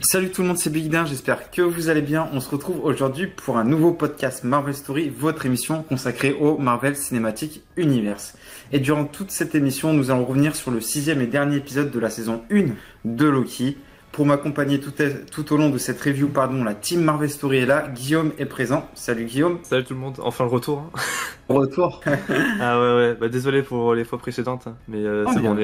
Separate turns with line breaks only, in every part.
Salut tout le monde, c'est Big Dan, j'espère que vous allez bien. On se retrouve aujourd'hui pour un nouveau podcast Marvel Story, votre émission consacrée au Marvel Cinematic Universe. Et durant toute cette émission, nous allons revenir sur le 6e et dernier épisode de la saison 1 de Loki. Pour m'accompagner tout au long de cette review, la team Marvel Story est là. Guillaume est présent. Salut Guillaume.
Salut tout le monde, enfin le retour.
Retour.
Ah ouais, bah désolé pour les fois précédentes, mais c'est bon, on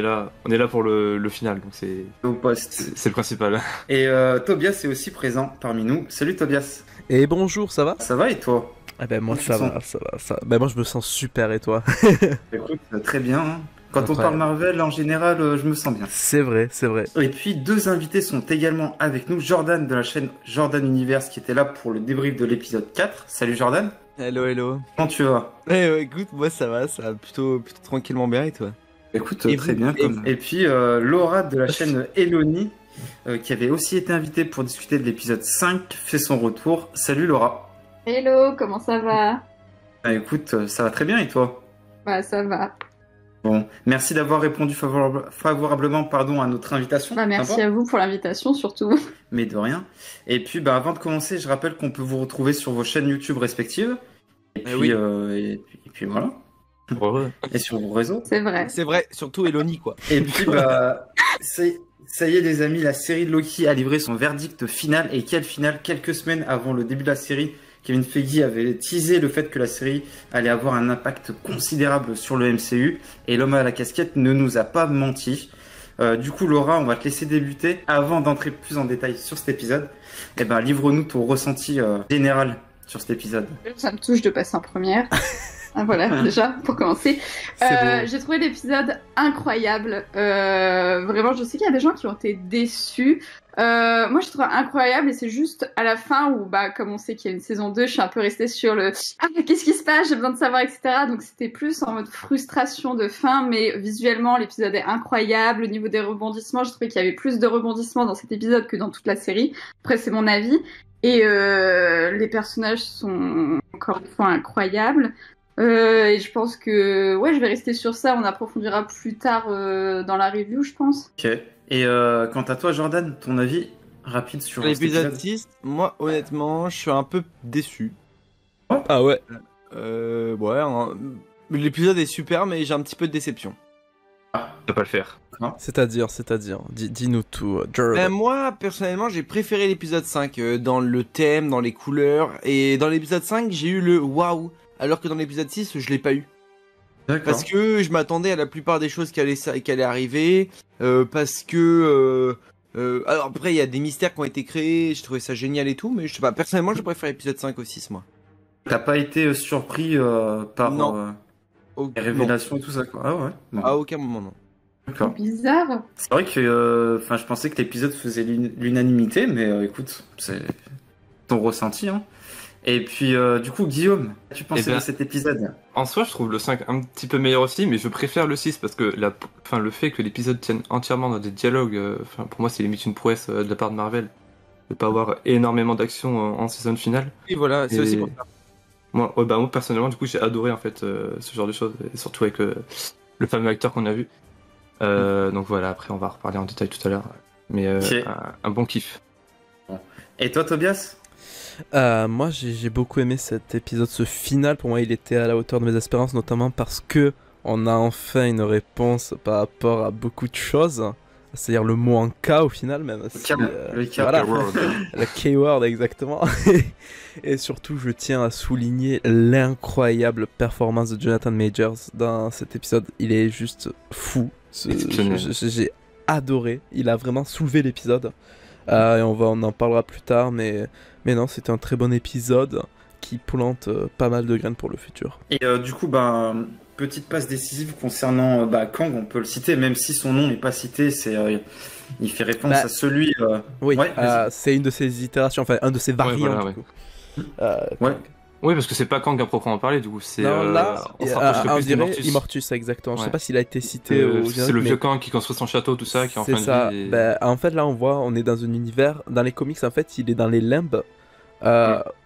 est là pour le final, donc c'est
au poste.
C'est le principal.
Et Tobias est aussi présent parmi nous. Salut Tobias.
Et bonjour, ça va?
Ça va et toi?
Ah ben moi ça va. Ben moi je me sens super et toi?
Écoute, très bien. Hein. Quand
Après,
on parle Marvel, en général, je me sens bien.
C'est vrai.
Et puis, deux invités sont également avec nous. Jordan de la chaîne Jordan Universe qui était là pour le débrief de l'épisode 4. Salut Jordan.
Hello.
Comment tu vas?
Écoute, moi ça va plutôt tranquillement bien et toi?
Écoute, très bien. Et puis, Laura de la chaîne Eloni, qui avait aussi été invitée pour discuter de l'épisode 5, fait son retour. Salut Laura.
Hello, comment ça va?
Bah, écoute, ça va très bien et toi?
Bah ça va.
Bon, merci d'avoir répondu favorablement à notre invitation.
Bah, merci à vous pour l'invitation surtout.
Mais de rien. Et puis avant de commencer, je rappelle qu'on peut vous retrouver sur vos chaînes YouTube respectives. Et puis, et puis voilà.
Heureux.
Et sur vos réseaux.
C'est vrai,
surtout Eloni quoi.
Et puis ça y est les amis, la série de Loki a livré son verdict final. Et quel final? Quelques semaines avant le début de la série, Kevin Feige avait teasé le fait que la série allait avoir un impact considérable sur le MCU et l'homme à la casquette ne nous a pas menti. Du coup, Laura, on va te laisser débuter. Avant d'entrer plus en détail sur cet épisode, livre-nous ton ressenti général sur cet épisode.
Ça me touche de passer en première. Voilà, déjà, pour commencer. J'ai trouvé l'épisode incroyable. Vraiment, je sais qu'il y a des gens qui ont été déçus. Moi, je trouve incroyable et c'est juste à la fin où, comme on sait qu'il y a une saison 2, je suis un peu restée sur le « Ah, qu'est-ce qui se passe? J'ai besoin de savoir, etc. » Donc, c'était plus en mode frustration de fin, mais visuellement, l'épisode est incroyable. Au niveau des rebondissements, je trouvais qu'il y avait plus de rebondissements dans cet épisode que dans toute la série. Après, c'est mon avis. Et les personnages sont encore une fois incroyables. Et je pense que je vais rester sur ça. On approfondira plus tard dans la review, je pense.
Ok. Et quant à toi, Jordan, ton avis rapide sur
l'épisode 6, moi honnêtement, je suis un peu déçu.
Oh.
Ah ouais.
L'épisode est super, mais j'ai un petit peu de déception.
Ça va pas le faire.
C'est-à-dire, dis-nous tout.
Moi, personnellement, j'ai préféré l'épisode 5 dans le thème, dans les couleurs. Et dans l'épisode 5, j'ai eu le waouh. Alors que dans l'épisode 6, je l'ai pas eu. Parce que je m'attendais à la plupart des choses qui allaient arriver. Parce que... alors après, il y a des mystères qui ont été créés. Je trouvais ça génial et tout. Mais je sais pas, personnellement, je préfère l'épisode 5 au 6, moi.
T'as pas été surpris par les révélations et tout ça, quoi? Ah ouais? Bon.
À aucun moment, non.
D'accord.
Bizarre.
C'est vrai que je pensais que l'épisode faisait l'unanimité, mais écoute, c'est ton ressenti, hein. Et puis, du coup, Guillaume, tu pensais de cet épisode?
En soi, je trouve le 5 un petit peu meilleur aussi, mais je préfère le 6 parce que le fait que l'épisode tienne entièrement dans des dialogues, pour moi, c'est limite une prouesse de la part de Marvel de pas avoir énormément d'action en saison finale.
Et voilà, c'est aussi pour ça.
Moi, personnellement, du coup, j'ai adoré en fait ce genre de choses, et surtout avec le fameux acteur qu'on a vu. Donc voilà, après, on va reparler en détail tout à l'heure. Mais un bon kiff.
Bon. Et toi, Tobias?
Moi j'ai beaucoup aimé cet épisode, ce final. Pour moi il était à la hauteur de mes espérances, notamment parce que on a enfin une réponse par rapport à beaucoup de choses, c'est-à-dire le mot en K au final même.
Le
keyword exactement. Et surtout je tiens à souligner l'incroyable performance de Jonathan Majors dans cet épisode. Il est juste fou. J'ai adoré, il a vraiment soulevé l'épisode. Et on en parlera plus tard, mais non, c'était un très bon épisode qui plante pas mal de graines pour le futur.
Et du coup, petite passe décisive concernant Kang, on peut le citer, même si son nom n'est pas cité, il fait référence à celui...
Oui, c'est une de ses itérations, enfin un de ses variantes.
Ouais,
du coup.
Oui, parce que c'est pas Kang à proprement parler, du coup, c'est...
on dirait Immortus, exactement. Je sais pas s'il a été cité
c'est le vieux Kang qui construit son château, tout ça, qui est en fin de vie.
En fait, là, on est dans un univers... Dans les comics, en fait, il est dans les limbes,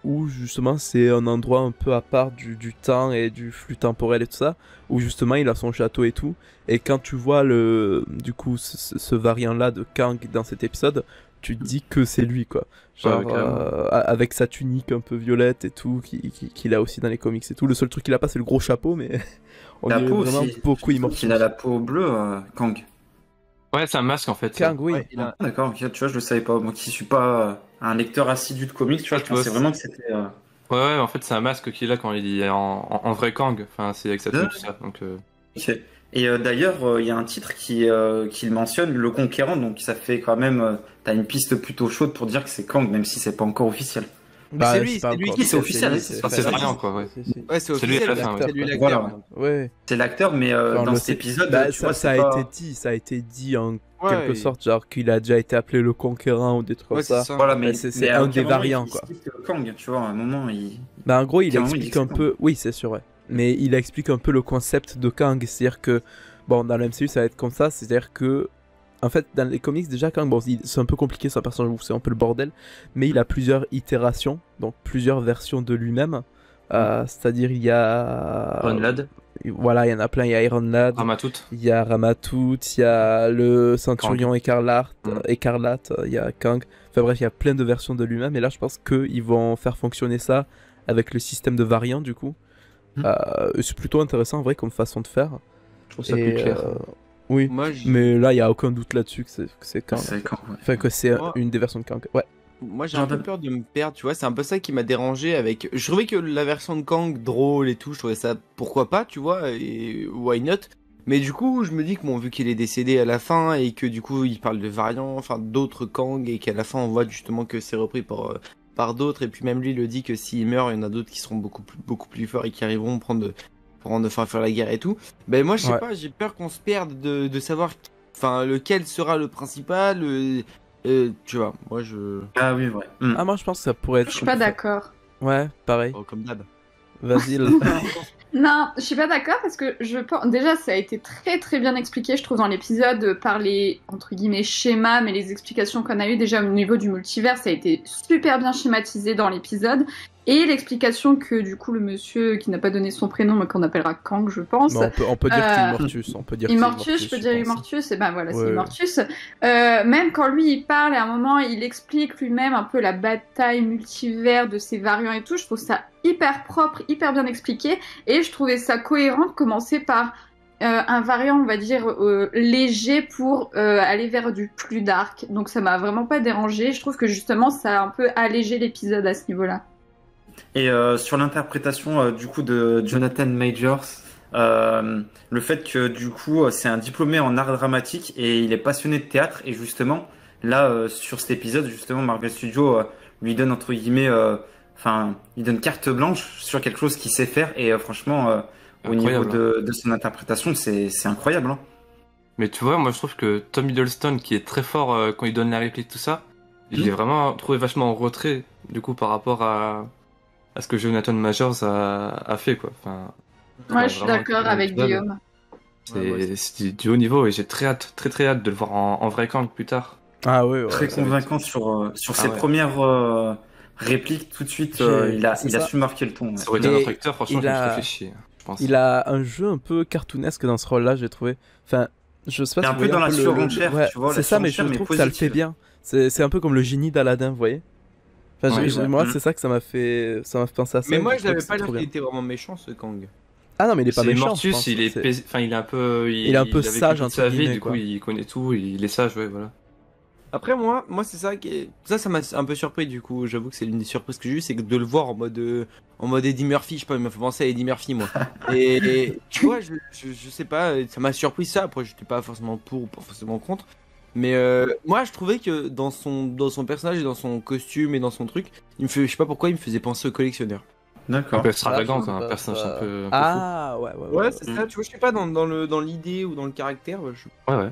où, justement, c'est un endroit un peu à part du temps et du flux temporel et tout ça, où, justement, il a son château et tout. Et quand tu vois, du coup, ce variant-là de Kang dans cet épisode, tu te dis que c'est lui, quoi. Genre, avec sa tunique un peu violette et tout, qu'il a aussi dans les comics et tout. Le seul truc qu'il a pas, c'est le gros chapeau, mais on
La
dirait
peau
vraiment
aussi.
beaucoup
Je trouve qu'il a la peau bleue, Kang.
Ouais, c'est un masque en fait.
Kang, oui.
Ouais, il a-
D'accord, ok, tu vois, je le savais pas. Moi qui suis pas un lecteur assidu de comics, tu vois,
Ah,
je
tu vois,
pensais vraiment que c'était.
Ouais, en fait, c'est un masque qu'il a quand il est en vrai Kang. Enfin, c'est avec sa tenue, tout ça. Donc,
Ok. Et d'ailleurs, il y a un titre qui le mentionne, Le Conquérant, donc ça fait quand même. T'as une piste plutôt chaude pour dire que c'est Kang, même si c'est pas encore officiel.
Mais c'est lui,
pas
c'est lui
encore
qui-
c'est officiel,
lui,
c'est
enfin, c'est
fait.
variant, quoi, ouais.
Si, si.
Ouais, c'est
C'est lui
officiel,
à la fin,
c'est lui
ouais.
l'acteur.
Voilà.
Ouais.
C'est l'acteur, mais
Enfin,
dans
le
cet
sait-
épisode,
bah,
tu
ça,
vois,
ça a
c'est pas.
ça a été dit en
Ouais,
quelque sorte, genre qu'il a déjà été appelé le Conquérant ou des trucs comme
Ouais, c'est
ça.
ça.
Voilà,
Mais
mais
c'est un des variants, quoi.
Il explique Kang, tu vois, à un moment,
Bah, en gros, il
Carrément, il
explique
dit
un
que
peu. Oui, c'est sûr, ouais. Mais il explique un peu le concept de Kang. C'est-à-dire que, bon, dans le MCU, ça va être comme ça. C'est-à-dire que, en fait, dans les comics, déjà, Kang, bon, c'est un peu compliqué, son personnage, c'est un peu le bordel. Mais il a plusieurs itérations, donc plusieurs versions de lui-même. C'est-à-dire, il y a.
Iron Lad,
Voilà, il y en a plein. Il y a Iron Lad,
Ramatut.
il y a Ramatout, il y a le Centurion Écarlate, il y a Kang. Enfin bref, il y a plein de versions de lui-même. Et là, je pense qu'ils vont faire fonctionner ça avec le système de variants, du coup. C'est plutôt intéressant, en vrai, comme façon de faire.
Je trouve ça plus clair.
Oui,
Moi,
mais là, il n'y a aucun doute là-dessus que c'est Kang.
c'est Kang. Ouais.
Enfin, que c'est
Moi-
une des versions de Kang. Ouais.
j'ai un peu peur de me perdre, tu vois, c'est un peu ça qui m'a dérangé avec... Je trouvais que la version de Kang drôle et tout, je trouvais ça pourquoi pas, tu vois, et why not. Mais du coup, je me dis que bon, vu qu'il est décédé à la fin et que du coup, il parle de variants, enfin d'autres Kang, et qu'à la fin, on voit justement que c'est repris par d'autres, et puis même lui le dit que s'il meurt, il y en a d'autres qui seront beaucoup plus forts et qui arriveront enfin, faire la guerre et tout. Ben moi, je sais
Ouais.
pas, j'ai peur qu'on se perde de savoir, enfin, lequel sera le principal, tu vois, moi je...
Ah oui, ouais.
Ah, moi, je pense que ça pourrait être.
Je suis pas d'accord.
Ouais, pareil.
Oh, comme d'hab.
Vas-y.
Non, je suis pas d'accord parce que je pense déjà ça a été très très bien expliqué, je trouve, dans l'épisode par les entre guillemets schémas, mais les explications qu'on a eues déjà au niveau du multivers, ça a été super bien schématisé dans l'épisode. Et l'explication que du coup le monsieur qui n'a pas donné son prénom mais qu'on appellera Kang, je pense.
Bon, on peut dire que c'est Immortus. On peut dire que c'est
Immortus, je peux dire
pense.
Immortus, et ben voilà,
Ouais.
c'est Immortus. Même quand lui il parle, à un moment il explique lui-même un peu la bataille multivers de ses variants et tout, je trouve ça hyper propre, hyper bien expliqué, et je trouvais ça cohérent de commencer par un variant, on va dire, léger pour aller vers du plus dark. Donc ça m'a vraiment pas dérangé, je trouve que justement ça a un peu allégé l'épisode à ce niveau-là.
Et sur l'interprétation du coup de Jonathan Majors, le fait que du coup c'est un diplômé en art dramatique et il est passionné de théâtre, et justement là sur cet épisode justement Marvel Studios lui donne entre guillemets, enfin il donne carte blanche sur quelque chose qu'il sait faire, et franchement au niveau
Incroyable,
de son interprétation c'est incroyable, hein.
Mais tu vois, moi je trouve que Tom Hiddleston, qui est très fort quand il donne la réplique, tout ça, il est vraiment trouvé vachement en retrait, du coup, par rapport à ce que Jonathan Majors a fait, quoi. Enfin,
Ouais, je suis
vraiment,
d'accord
le
avec
épisode,
Guillaume.
c'est du haut niveau, et j'ai très hâte de le voir en vrai Kang plus tard.
Ah ouais,
Très
ça va
convaincant sur ses
ouais.
premières répliques, tout de suite il a su marquer le ton, ouais.
Ça aurait été un
Et
autre acteur, franchement,
il
je me
a-
serais fait chier, je pense.
Il a un jeu un peu cartoonesque dans ce rôle-là, j'ai trouvé. Enfin, je sais pas
Et
si
un
vous
peu
voyez
dans la
peu
surenchère,
ouais,
tu vois,
c'est
la
ça, mais je
surenchère, mais
trouve que ça le fait
positive.
bien. C'est un peu comme le génie d'Aladin, vous voyez. Enfin,
Ouais, ouais.
moi, c'est ça que ça m'a fait penser à ça.
Mais moi,
je
je
trouve
n'avais
que
pas
c'est
l'air
trop
qu'il
bien.
était vraiment méchant, ce Kang.
Ah non, mais il est pas
C'est
méchant. je
Mortus,
pense.
il est
C'est-
enfin, il est un peu,
Il est un peu
a vécu
sage,
toute
entre
sa vie,
guillemets,
du coup,
quoi.
il connaît tout, il est sage, ouais, voilà.
Après, moi c'est ça qui ça m'a un peu surpris, du coup. J'avoue que c'est l'une des surprises que j'ai eues, c'est que de le voir en mode Eddie Murphy, je sais pas, il m'a fait penser à Eddie Murphy, moi. Et tu vois, je sais pas, ça m'a surpris ça. Après, j'étais pas forcément pour ou pas forcément contre. Mais moi, je trouvais que dans son personnage et dans son costume et dans son truc, je sais pas pourquoi, il me faisait penser au collectionneur.
Un
D'accord.
peu
Ah,
extravagant,
je sais
quoi, un
pas,
personnage
ça-
un peu fou.
Ah ouais, ouais, ouais.
Ouais, c'est ça, tu vois, je sais pas, dans l'idée ou dans le caractère,
Ouais, ouais.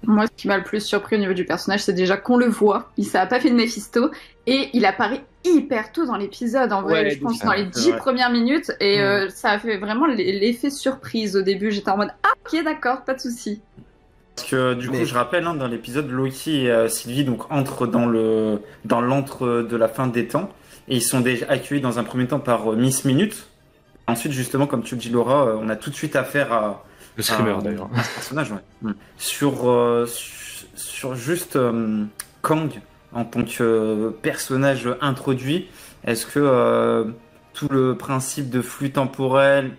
Moi, ce qui m'a le plus surpris au niveau du personnage, c'est déjà qu'on le voit. Ça a pas fait de Mephisto. Et il apparaît hyper tôt dans l'épisode, en vrai.
Ouais,
Je pense
c'est
dans les
vrai.
10 premières minutes. Et
Mm.
ça a fait vraiment l'effet surprise au début. J'étais en mode, ah, ok, d'accord, pas de souci.
Parce que du coup,
Mais-
je rappelle, hein, dans l'épisode, Loki et Sylvie donc entrent dans l'antre de la fin des temps, et ils sont déjà accueillis dans un premier temps par Miss Minute. Ensuite, justement, comme tu le dis, Laura, on a tout de suite affaire à
Le screamer, d'ailleurs.
à ce personnage, ouais. Sur juste Kang en tant que personnage introduit. Est-ce que tout le principe de flux temporel,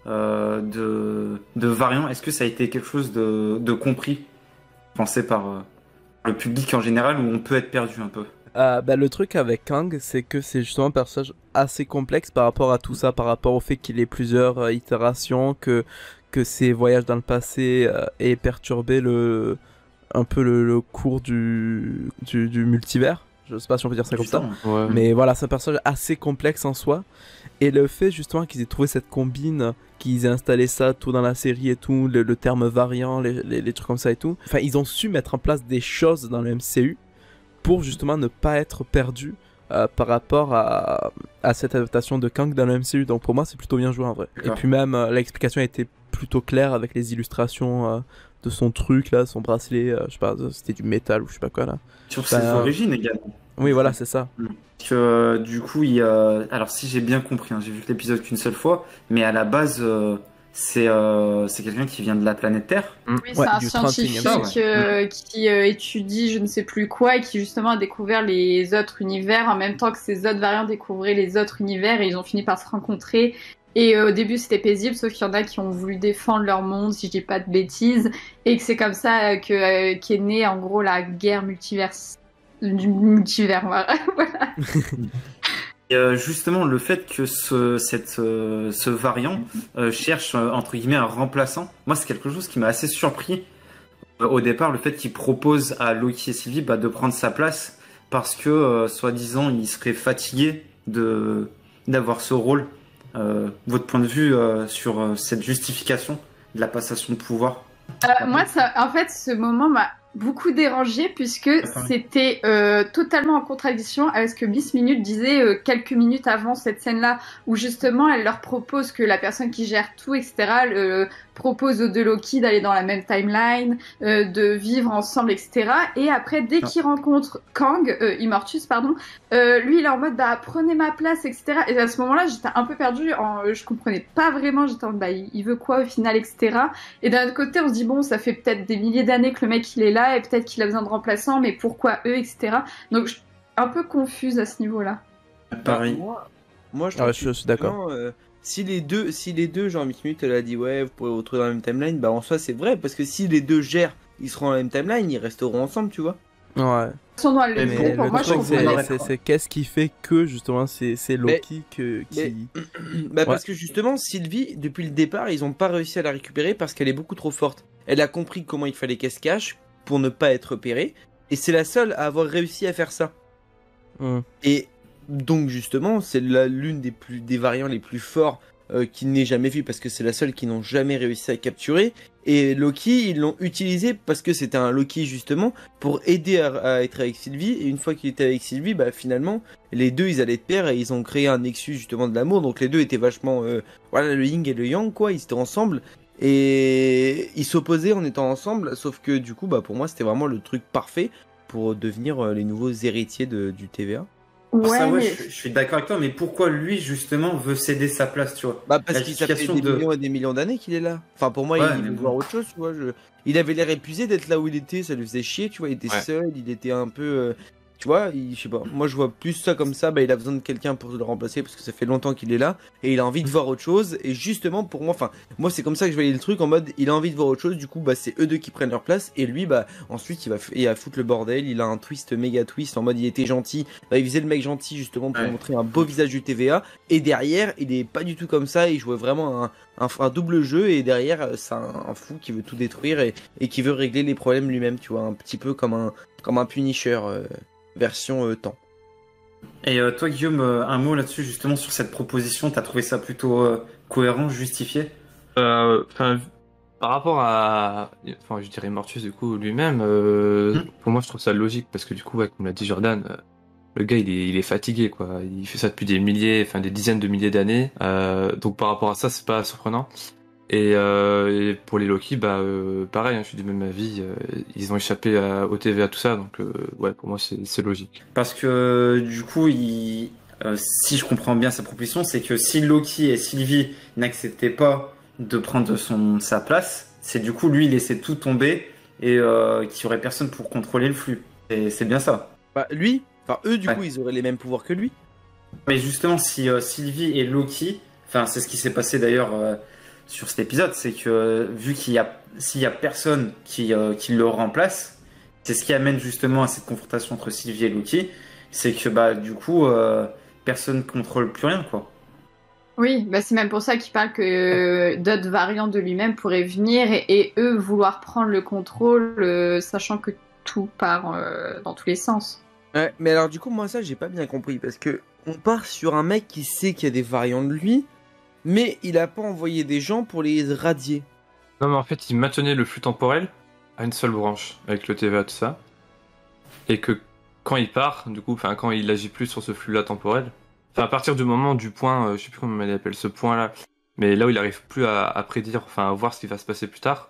de variant, est-ce que ça a été quelque chose de compris, pensé par le public en général, où on peut être perdu un peu?
Le truc avec Kang, c'est que c'est justement un personnage assez complexe par rapport à tout ça, par rapport au fait qu'il ait plusieurs itérations, que ses voyages dans le passé aient perturbé un peu le cours du multivers. Je sais pas si on peut dire ça comme ça.
Ouais.
Mais voilà, c'est un personnage assez complexe en soi. Et le fait justement qu'ils aient trouvé cette combine, qu'ils aient installé ça tout dans la série et tout, le terme variant, les trucs comme ça et tout. Enfin, ils ont su mettre en place des choses dans le MCU pour justement ne pas être perdus par rapport à cette adaptation de Kang dans le MCU. Donc pour moi, c'est plutôt bien joué en vrai. Et puis même, l'explication a été plutôt claire avec les illustrations de son truc là, son bracelet, je sais pas, c'était du métal ou je sais pas quoi là.
Sur ses origines également.
Oui, voilà, c'est ça.
Que du coup, alors si j'ai bien compris, hein, j'ai vu l'épisode qu'une seule fois, mais à la base, c'est quelqu'un qui vient de la planète Terre.
Oui, c'est un scientifique qui étudie je ne sais plus quoi et qui justement a découvert les autres univers en même temps que ces autres variants découvraient les autres univers et ils ont fini par se rencontrer. Et au début c'était paisible, sauf qu'il y en a qui ont voulu défendre leur monde, si je dis pas de bêtises, et que c'est comme ça qu'est née en gros la guerre du multivers. Voilà.
Et justement, le fait que ce variant cherche entre guillemets un remplaçant, moi c'est quelque chose qui m'a assez surpris au départ, le fait qu'il propose à Loki et Sylvie de prendre sa place parce que soi-disant il serait fatigué d'avoir ce rôle. Votre point de vue sur cette justification de la passation de pouvoir?
Moi, en fait, ce moment m'a beaucoup dérangé puisque c'était totalement en contradiction avec ce que Miss Minute disait quelques minutes avant cette scène-là, où justement elle leur propose que la personne qui gère tout, etc., propose aux deux Loki d'aller dans la même timeline, de vivre ensemble, etc. Et après, dès qu'il rencontre Kang, Immortus, pardon, lui il est en mode prenez ma place, etc. Et à ce moment-là, j'étais un peu perdue, je comprenais pas vraiment, j'étais en mode il veut quoi au final, etc. Et d'un autre côté, on se dit bon, ça fait peut-être des milliers d'années que le mec il est là et peut-être qu'il a besoin de remplaçants, mais pourquoi eux, etc. Donc je suis un peu confuse à ce niveau-là.
Pareil.
Moi je
suis d'accord.
Si les deux, genre Miss Minute, elle a dit ouais, vous pourrez vous retrouver dans la même timeline, en soi c'est vrai, parce que si les deux gèrent, ils seront dans la même timeline, ils resteront ensemble, tu vois.
Ouais.
Mais pour moi,
c'est qu'est-ce qui fait que justement c'est Loki qui.
Parce que justement, Sylvie, depuis le départ, ils ont pas réussi à la récupérer parce qu'elle est beaucoup trop forte. Elle a compris comment il fallait qu'elle se cache pour ne pas être repérée, et c'est la seule à avoir réussi à faire ça. Et donc justement, c'est l'une des variants les plus forts qu'il n'ait jamais vu, parce que c'est la seule qu'ils n'ont jamais réussi à capturer. Et Loki, ils l'ont utilisé parce que c'était un Loki justement pour aider à être avec Sylvie. Et une fois qu'il était avec Sylvie, finalement, les deux ils allaient être pairs et ils ont créé un nexus justement de l'amour. Donc les deux étaient vachement, le yin et le yang quoi. Ils étaient ensemble et ils s'opposaient en étant ensemble. Sauf que du coup, pour moi, c'était vraiment le truc parfait pour devenir les nouveaux héritiers du TVA.
Je suis d'accord avec toi, mais pourquoi lui justement veut céder sa place, tu vois?
Parce qu'il ça fait des millions et des millions d'années qu'il est là. Enfin, pour moi, il veut voir autre chose, tu vois. Il avait l'air épuisé d'être là où il était, ça lui faisait chier, tu vois. Il était seul, il était un peu. Tu vois, je sais pas. Moi, je vois plus ça comme ça. Il a besoin de quelqu'un pour le remplacer parce que ça fait longtemps qu'il est là et il a envie de voir autre chose. Et justement, pour moi, moi, c'est comme ça que je voyais le truc en mode il a envie de voir autre chose. Du coup, c'est eux deux qui prennent leur place et lui, ensuite, il va foutre le bordel. Il a un méga twist en mode il était gentil. Il faisait le mec gentil justement pour montrer un beau visage du TVA. Et derrière, il est pas du tout comme ça. Il jouait vraiment un double jeu et derrière, c'est un fou qui veut tout détruire et qui veut régler les problèmes lui-même. Tu vois, un petit peu comme un Punisher. Version temps.
Et toi Guillaume, un mot là-dessus justement sur cette proposition, t'as trouvé ça plutôt cohérent, justifié?
Par rapport à, je dirais Mortus du coup lui-même, pour moi je trouve ça logique parce que du coup, comme l'a dit Jordan, le gars il est fatigué quoi, il fait ça depuis des dizaines de milliers d'années, donc par rapport à ça c'est pas surprenant. Et pour les Loki, pareil, je suis du même avis. Ils ont échappé au TVA, tout ça, donc pour moi c'est logique.
Parce que du coup, si je comprends bien sa proposition, c'est que si Loki et Sylvie n'acceptaient pas de prendre sa place, c'est du coup lui il laissait tout tomber et qu'il y aurait personne pour contrôler le flux. Et c'est bien ça.
Bah lui, enfin eux du coup ils auraient les mêmes pouvoirs que lui.
Mais justement, si Sylvie et Loki, enfin c'est ce qui s'est passé d'ailleurs sur cet épisode, c'est que vu s'il y a personne qui le remplace, c'est ce qui amène justement à cette confrontation entre Sylvie et Loki, c'est que bah du coup personne contrôle plus rien quoi.
Oui, bah c'est même pour ça qu'il parle que d'autres variantes de lui-même pourraient venir et eux vouloir prendre le contrôle, sachant que tout part dans tous les sens.
Ouais, mais alors du coup moi ça j'ai pas bien compris parce que on part sur un mec qui sait qu'il y a des variants de lui, mais il a pas envoyé des gens pour les radier.
Non, mais en fait, il maintenait le flux temporel à une seule branche, avec le TVA, tout ça. Et que quand il part, du coup, enfin, quand il agit plus sur ce flux-là temporel, enfin, à partir du moment du point, je sais plus comment il appelle ce point-là, mais là où il arrive plus à prédire, enfin, à voir ce qui va se passer plus tard,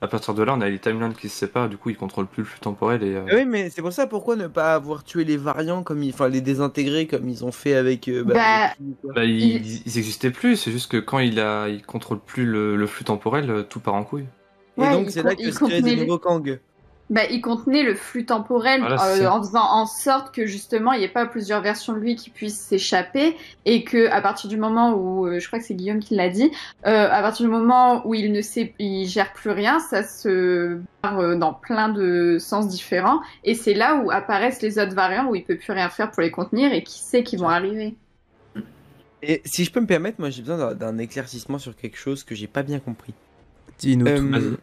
à partir de là, on a les timelines qui se séparent, du coup, il contrôle plus le flux temporel et...
Oui, mais c'est pour ça, pourquoi ne pas avoir tué les variants comme enfin les désintégrer comme ils ont fait avec.
Ils existaient plus, c'est juste que quand il contrôle plus le flux temporel, tout part en couille.
Et donc c'est là que se créent des nouveaux Kang.
Bah, il contenait le flux temporel en faisant en sorte que justement il n'y ait pas plusieurs versions de lui qui puissent s'échapper et que à partir du moment où je crois que c'est Guillaume qui l'a dit, à partir du moment où il gère plus rien, ça se barre dans plein de sens différents et c'est là où apparaissent les autres variants où il peut plus rien faire pour les contenir et qui sait qu'ils vont arriver.
Et si je peux me permettre, moi j'ai besoin d'un éclaircissement sur quelque chose que j'ai pas bien compris.
Dis-nous tout.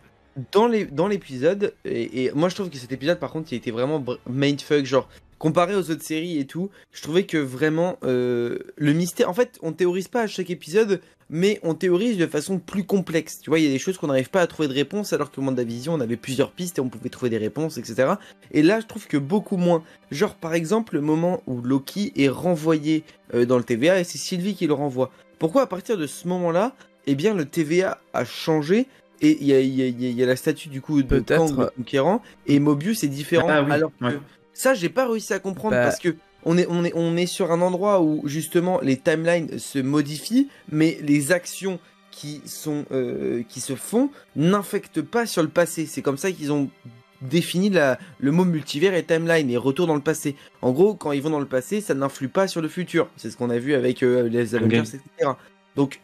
Dans l'épisode, et moi je trouve que cet épisode par contre il était vraiment mindfuck, genre comparé aux autres séries et tout, je trouvais que vraiment le mystère, en fait on théorise pas à chaque épisode, mais on théorise de façon plus complexe, tu vois, il y a des choses qu'on n'arrive pas à trouver de réponse alors que au WandaVision on avait plusieurs pistes et on pouvait trouver des réponses, etc. Et là je trouve que beaucoup moins, genre par exemple le moment où Loki est renvoyé dans le TVA et c'est Sylvie qui le renvoie. Pourquoi à partir de ce moment-là, eh bien le TVA a changé. Et il y a la statue du coup de Kang le Conquérant et Mobius est différent. Alors que ça j'ai pas réussi à comprendre parce que on est sur un endroit où justement les timelines se modifient, mais les actions qui se font n'infectent pas sur le passé. C'est comme ça qu'ils ont défini le mot multivers et timeline et retour dans le passé. En gros, quand ils vont dans le passé, ça n'influe pas sur le futur. C'est ce qu'on a vu avec les Avengers, etc. Donc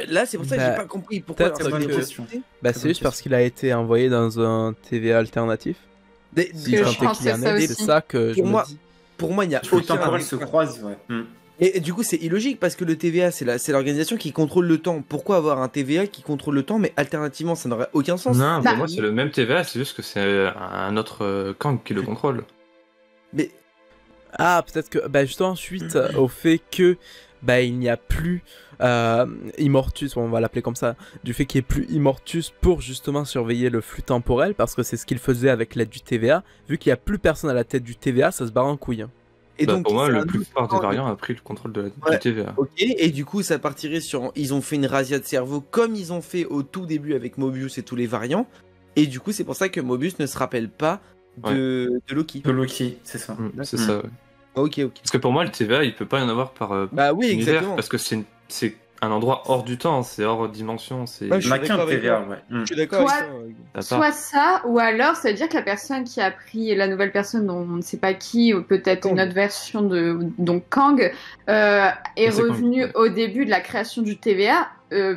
là, c'est pour ça que j'ai pas compris pourquoi.
C'est juste parce qu'il a été envoyé dans un TVA alternatif.
C'est
ça que je me dis.
Pour moi, il y a
autant temporel se croise.
Et du coup, c'est illogique parce que le TVA, c'est l'organisation qui contrôle le temps. Pourquoi avoir un TVA qui contrôle le temps, mais alternativement, ça n'aurait aucun sens.
Non, pour moi, c'est le même TVA, c'est juste que c'est un autre Kang qui le contrôle.
Mais
peut-être que justement suite au fait que il n'y a plus Immortus, on va l'appeler comme ça, du fait qu'il n'y ait plus Immortus pour justement surveiller le flux temporel, parce que c'est ce qu'il faisait avec l'aide du TVA. Vu qu'il n'y a plus personne à la tête du TVA, ça se barre en couille.
Et donc,
pour moi, la plupart des variants a pris le contrôle du TVA.
Ok, et du coup, ça partirait sur. Ils ont fait une razzia de cerveau comme ils ont fait au tout début avec Mobius et tous les variants. Et du coup, c'est pour ça que Mobius ne se rappelle pas de Loki.
De Loki, c'est ça.
C'est ça, ouais.
Ok.
Parce que pour moi, le TVA, il peut pas y en avoir par
oui,
univers,
exactement.
parce que c'est un endroit hors du temps, c'est hors dimension. C'est...
On n'a qu'un TVA,
Je suis d'accord avec toi.
Soit ça, ou alors ça veut dire que la personne qui a pris la nouvelle personne dont on ne sait pas qui, ou peut-être une autre version de donc Kang, est revenue au début de la création du TVA,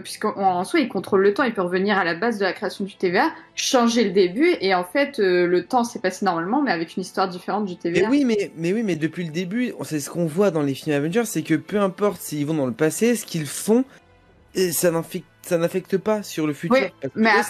puisqu'en soi il contrôle le temps, il peut revenir à la base de la création du TVA, changer le début, et en fait le temps s'est passé normalement, mais avec une histoire différente du TVA.
Mais depuis le début, c'est ce qu'on voit dans les films Avengers, c'est que peu importe s'ils vont dans le passé, ce qu'ils font, ça n'affecte pas sur le futur.
Oui, mais après,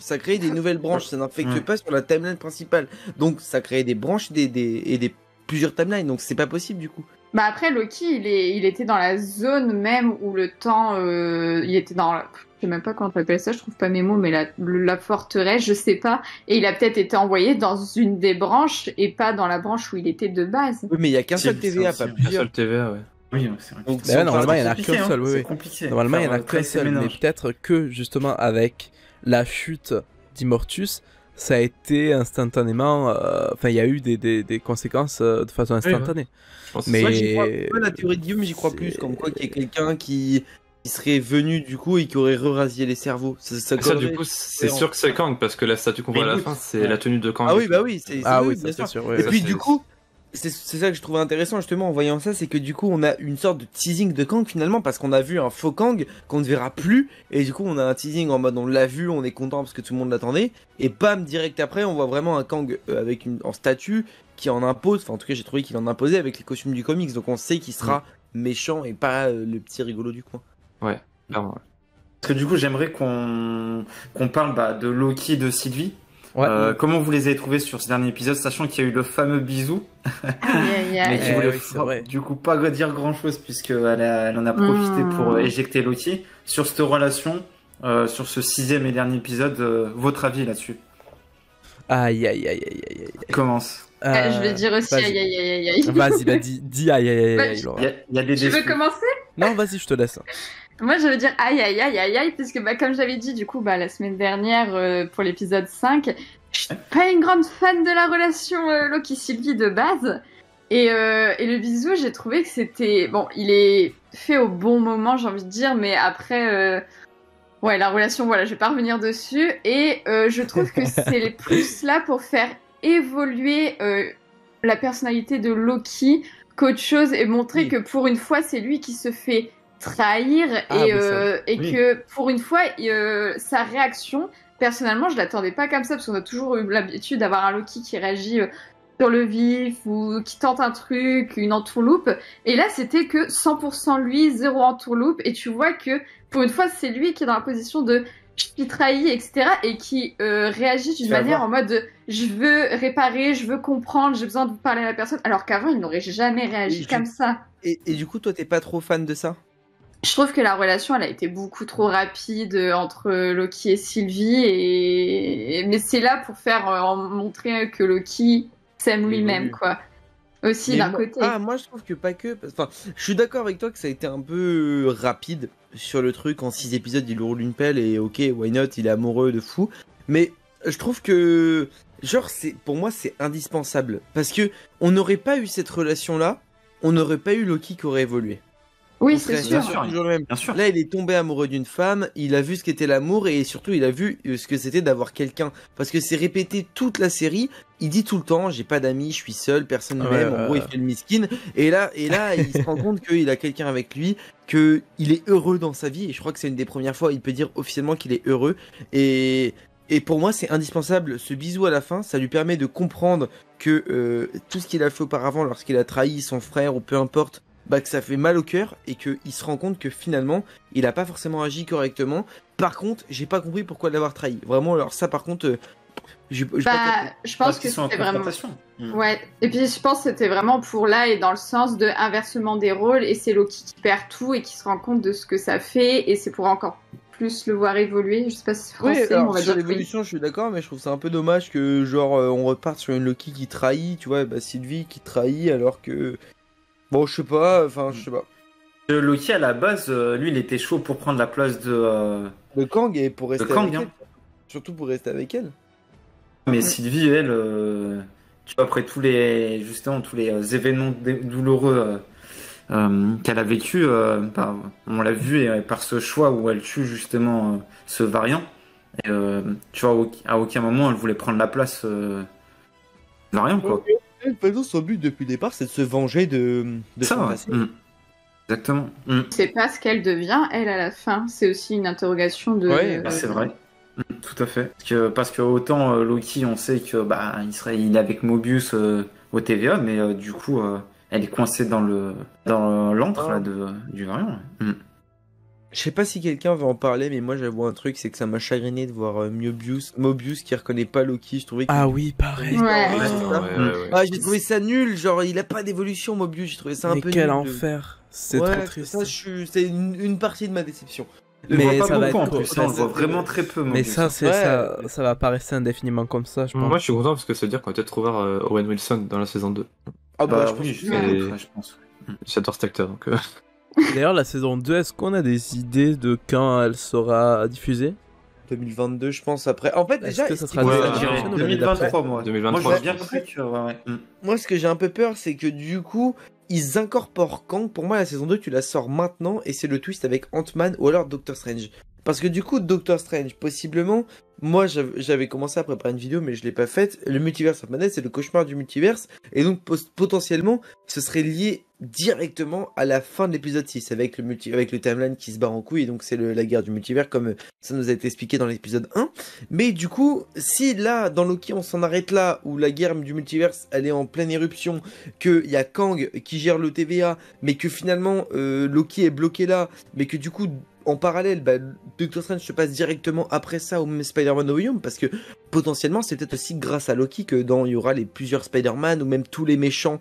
ça crée des nouvelles branches, ça n'affecte pas sur la timeline principale. Donc ça crée des branches et des plusieurs timelines, donc c'est pas possible du coup.
Après, Loki, il était dans la zone même où le temps, il était dans, je sais même pas comment on appelle ça, je trouve pas mes mots, mais la forteresse, je sais pas, et il a peut-être été envoyé dans une des branches et pas dans la branche où il était de base.
Oui, mais il y a qu'un seul TVA, pas plusieurs.
Un seul TVA, ouais.
Oui, c'est vrai.
Donc, normalement, il y en a qu'un seul.
C'est compliqué.
Normalement, il y en a qu'un seul, mais peut-être que justement avec la chute d'Immortus, ça a été instantanément. Enfin, il y a eu des conséquences de façon instantanée.
Mais la théorie de Guillaume, j'y crois plus. Comme quoi, qu'il y ait quelqu'un qui qui serait venu du coup et qui aurait rasié les cerveaux.
Ça du coup, c'est sûr que c'est Kang, parce que la statue qu'on voit à la fin, c'est la tenue de Kang.
Ah oui, bah oui,
c'est sûr.
Et puis du coup, c'est ça que je trouvais intéressant justement en voyant ça, c'est que du coup on a une sorte de teasing de Kang finalement, parce qu'on a vu un faux Kang qu'on ne verra plus, et du coup on a un teasing en mode on l'a vu, on est content parce que tout le monde l'attendait, et bam, direct après on voit vraiment un Kang avec en statue qui en impose, enfin en tout cas j'ai trouvé qu'il en imposait avec les costumes du comics, donc on sait qu'il sera méchant et pas le petit rigolo du coin.
Ouais, clairement.
Parce que du coup j'aimerais qu'on parle de Loki et de Sylvie.
Ouais.
Comment vous les avez trouvés sur ce dernier épisode, sachant qu'il y a eu le fameux bisou, mais qui voulait du coup pas dire grand chose puisqu'elle en a profité pour éjecter Loki. Sur cette relation, sur ce 6e et dernier épisode, votre avis là-dessus?
Aïe.
Commence.
Je vais dire aussi aïe.
Vas-y, dis aïe.
Il y a des
Tu veux commencer?
Non, vas-y, je te laisse.
Moi, je veux dire aïe, puisque comme j'avais dit, du coup, la semaine dernière, pour l'épisode 5, je suis pas une grande fan de la relation Loki-Sylvie de base. Et le bisou, j'ai trouvé que c'était... Bon, il est fait au bon moment, j'ai envie de dire, mais après... Ouais, la relation, je vais pas revenir dessus. Et je trouve que c'est plus là pour faire évoluer la personnalité de Loki qu'autre chose, et montrer que pour une fois, c'est lui qui se fait trahir, que pour une fois sa réaction, personnellement je l'attendais pas comme ça, parce qu'on a toujours eu l'habitude d'avoir un Loki qui réagit sur le vif ou qui tente un truc, une entourloupe, et là c'était que 100% lui, zéro entourloupe, et tu vois que pour une fois c'est lui qui est dans la position de je suis trahi, etc., et qui réagit d'une manière en mode de, je veux réparer, je veux comprendre, j'ai besoin de parler à la personne, alors qu'avant il n'aurait jamais réagi comme ça.
Et du coup toi t'es pas trop fan de ça?
Je trouve que la relation, elle a été beaucoup trop rapide entre Loki et Sylvie, mais c'est là pour faire montrer que Loki s'aime lui-même, quoi. Aussi, d'un côté.
Moi, je trouve que pas que... Enfin, je suis d'accord avec toi que ça a été un peu rapide sur le truc. En 6 épisodes, il roule une pelle et ok, why not, il est amoureux de fou. Mais je trouve que... Genre, pour moi, c'est indispensable. Parce que on n'aurait pas eu cette relation-là, on n'aurait pas eu Loki qui aurait évolué.
Oui, c'est sûr.
Bien sûr.
Là, il est tombé amoureux d'une femme, il a vu ce qu'était l'amour et surtout, il a vu ce que c'était d'avoir quelqu'un. Parce que c'est répété toute la série. Il dit tout le temps, j'ai pas d'amis, je suis seul, personne ne m'aime. En gros, il fait le miskin. Et là, il se rend compte qu'il a quelqu'un avec lui, qu'il est heureux dans sa vie. Et je crois que c'est une des premières fois, il peut dire officiellement qu'il est heureux. Et pour moi, c'est indispensable. Ce bisou à la fin, ça lui permet de comprendre que tout ce qu'il a fait auparavant, lorsqu'il a trahi son frère ou peu importe, que ça fait mal au cœur et qu'il se rend compte que finalement il a pas forcément agi correctement. Par contre, j'ai pas compris pourquoi l'avoir trahi. Vraiment, alors ça par contre,
je pense que c'était vraiment. Ouais. Et puis je pense que c'était vraiment pour là et dans le sens de inversement des rôles, et c'est Loki qui perd tout et qui se rend compte de ce que ça fait, et c'est pour encore plus le voir évoluer. Je sais pas si c'est français,
oui, alors,
on va
sur
dire
l'évolution, je suis d'accord, mais je trouve ça un peu dommage que genre on reparte sur une Loki qui trahit, tu vois, Sylvie qui trahit alors que bon, je sais pas.
Loki, à la base, lui, il était chaud pour prendre la place de
Kang et pour rester avec elle. Surtout pour rester avec elle.
Mais Sylvie, elle, tu vois, après tous les événements douloureux qu'elle a vécu, on l'a vu par ce choix où elle tue justement ce variant. Et, tu vois, à aucun moment, elle voulait prendre la place variant, quoi.
De toute façon, son but depuis le départ, c'est de se venger de
ça,
son passé.
Exactement.
C'est pas ce qu'elle devient, elle, à la fin. C'est aussi une interrogation de...
Ouais, c'est vrai. Tout à fait. Parce que autant Loki, on sait que il est avec Mobius au TVA, mais du coup, elle est coincée dans l'antre là, du variant.
Je sais pas si quelqu'un veut en parler, mais moi j'avoue un truc, c'est que ça m'a chagriné de voir Mobius qui reconnaît pas Loki. Je trouvais que...
Ah oui, pareil.
Ouais.
J'ai trouvé ça nul, genre il a pas d'évolution Mobius, j'ai trouvé ça un peu nul.
Mais quel enfer, c'est trop triste.
C'est une partie de ma déception.
Mais ça va être
en plus, on le voit vraiment très peu.
Mais ça, ça va pas rester indéninément comme ça, je pense.
Moi je suis content parce que ça veut dire qu'on va peut-être revoir Owen Wilson dans la saison 2.
Ah je pense.
J'adore cet acteur donc...
D'ailleurs, la saison 2, est-ce qu'on a des idées de quand elle sera diffusée?
2022, je pense, après. En fait, déjà,
que ça sera
2023, moi.
2023.
Moi, je bien cru que...
Moi, ce que j'ai un peu peur, c'est que du coup, ils incorporent Kang. Pour moi, la saison 2, tu la sors maintenant et c'est le twist avec Ant-Man ou alors Doctor Strange. Parce que du coup, Doctor Strange, possiblement, moi j'avais commencé à préparer une vidéo mais je l'ai pas faite. Le Multiverse of Madness, c'est le cauchemar du multiverse. Et donc potentiellement, ce serait lié directement à la fin de l'épisode 6 avec le timeline qui se barre en couille. Et donc c'est la guerre du multivers comme ça nous a été expliqué dans l'épisode 1. Mais du coup, si là, dans Loki, on s'en arrête là, où la guerre du multiverse, elle est en pleine éruption, qu'il y a Kang qui gère le TVA, mais que finalement Loki est bloqué là, mais que du coup... En parallèle, Doctor Strange se passe directement après ça au même Spider-Man No Way Home, parce que potentiellement c'est peut-être aussi grâce à Loki que il y aura les plusieurs Spider-Man ou même tous les méchants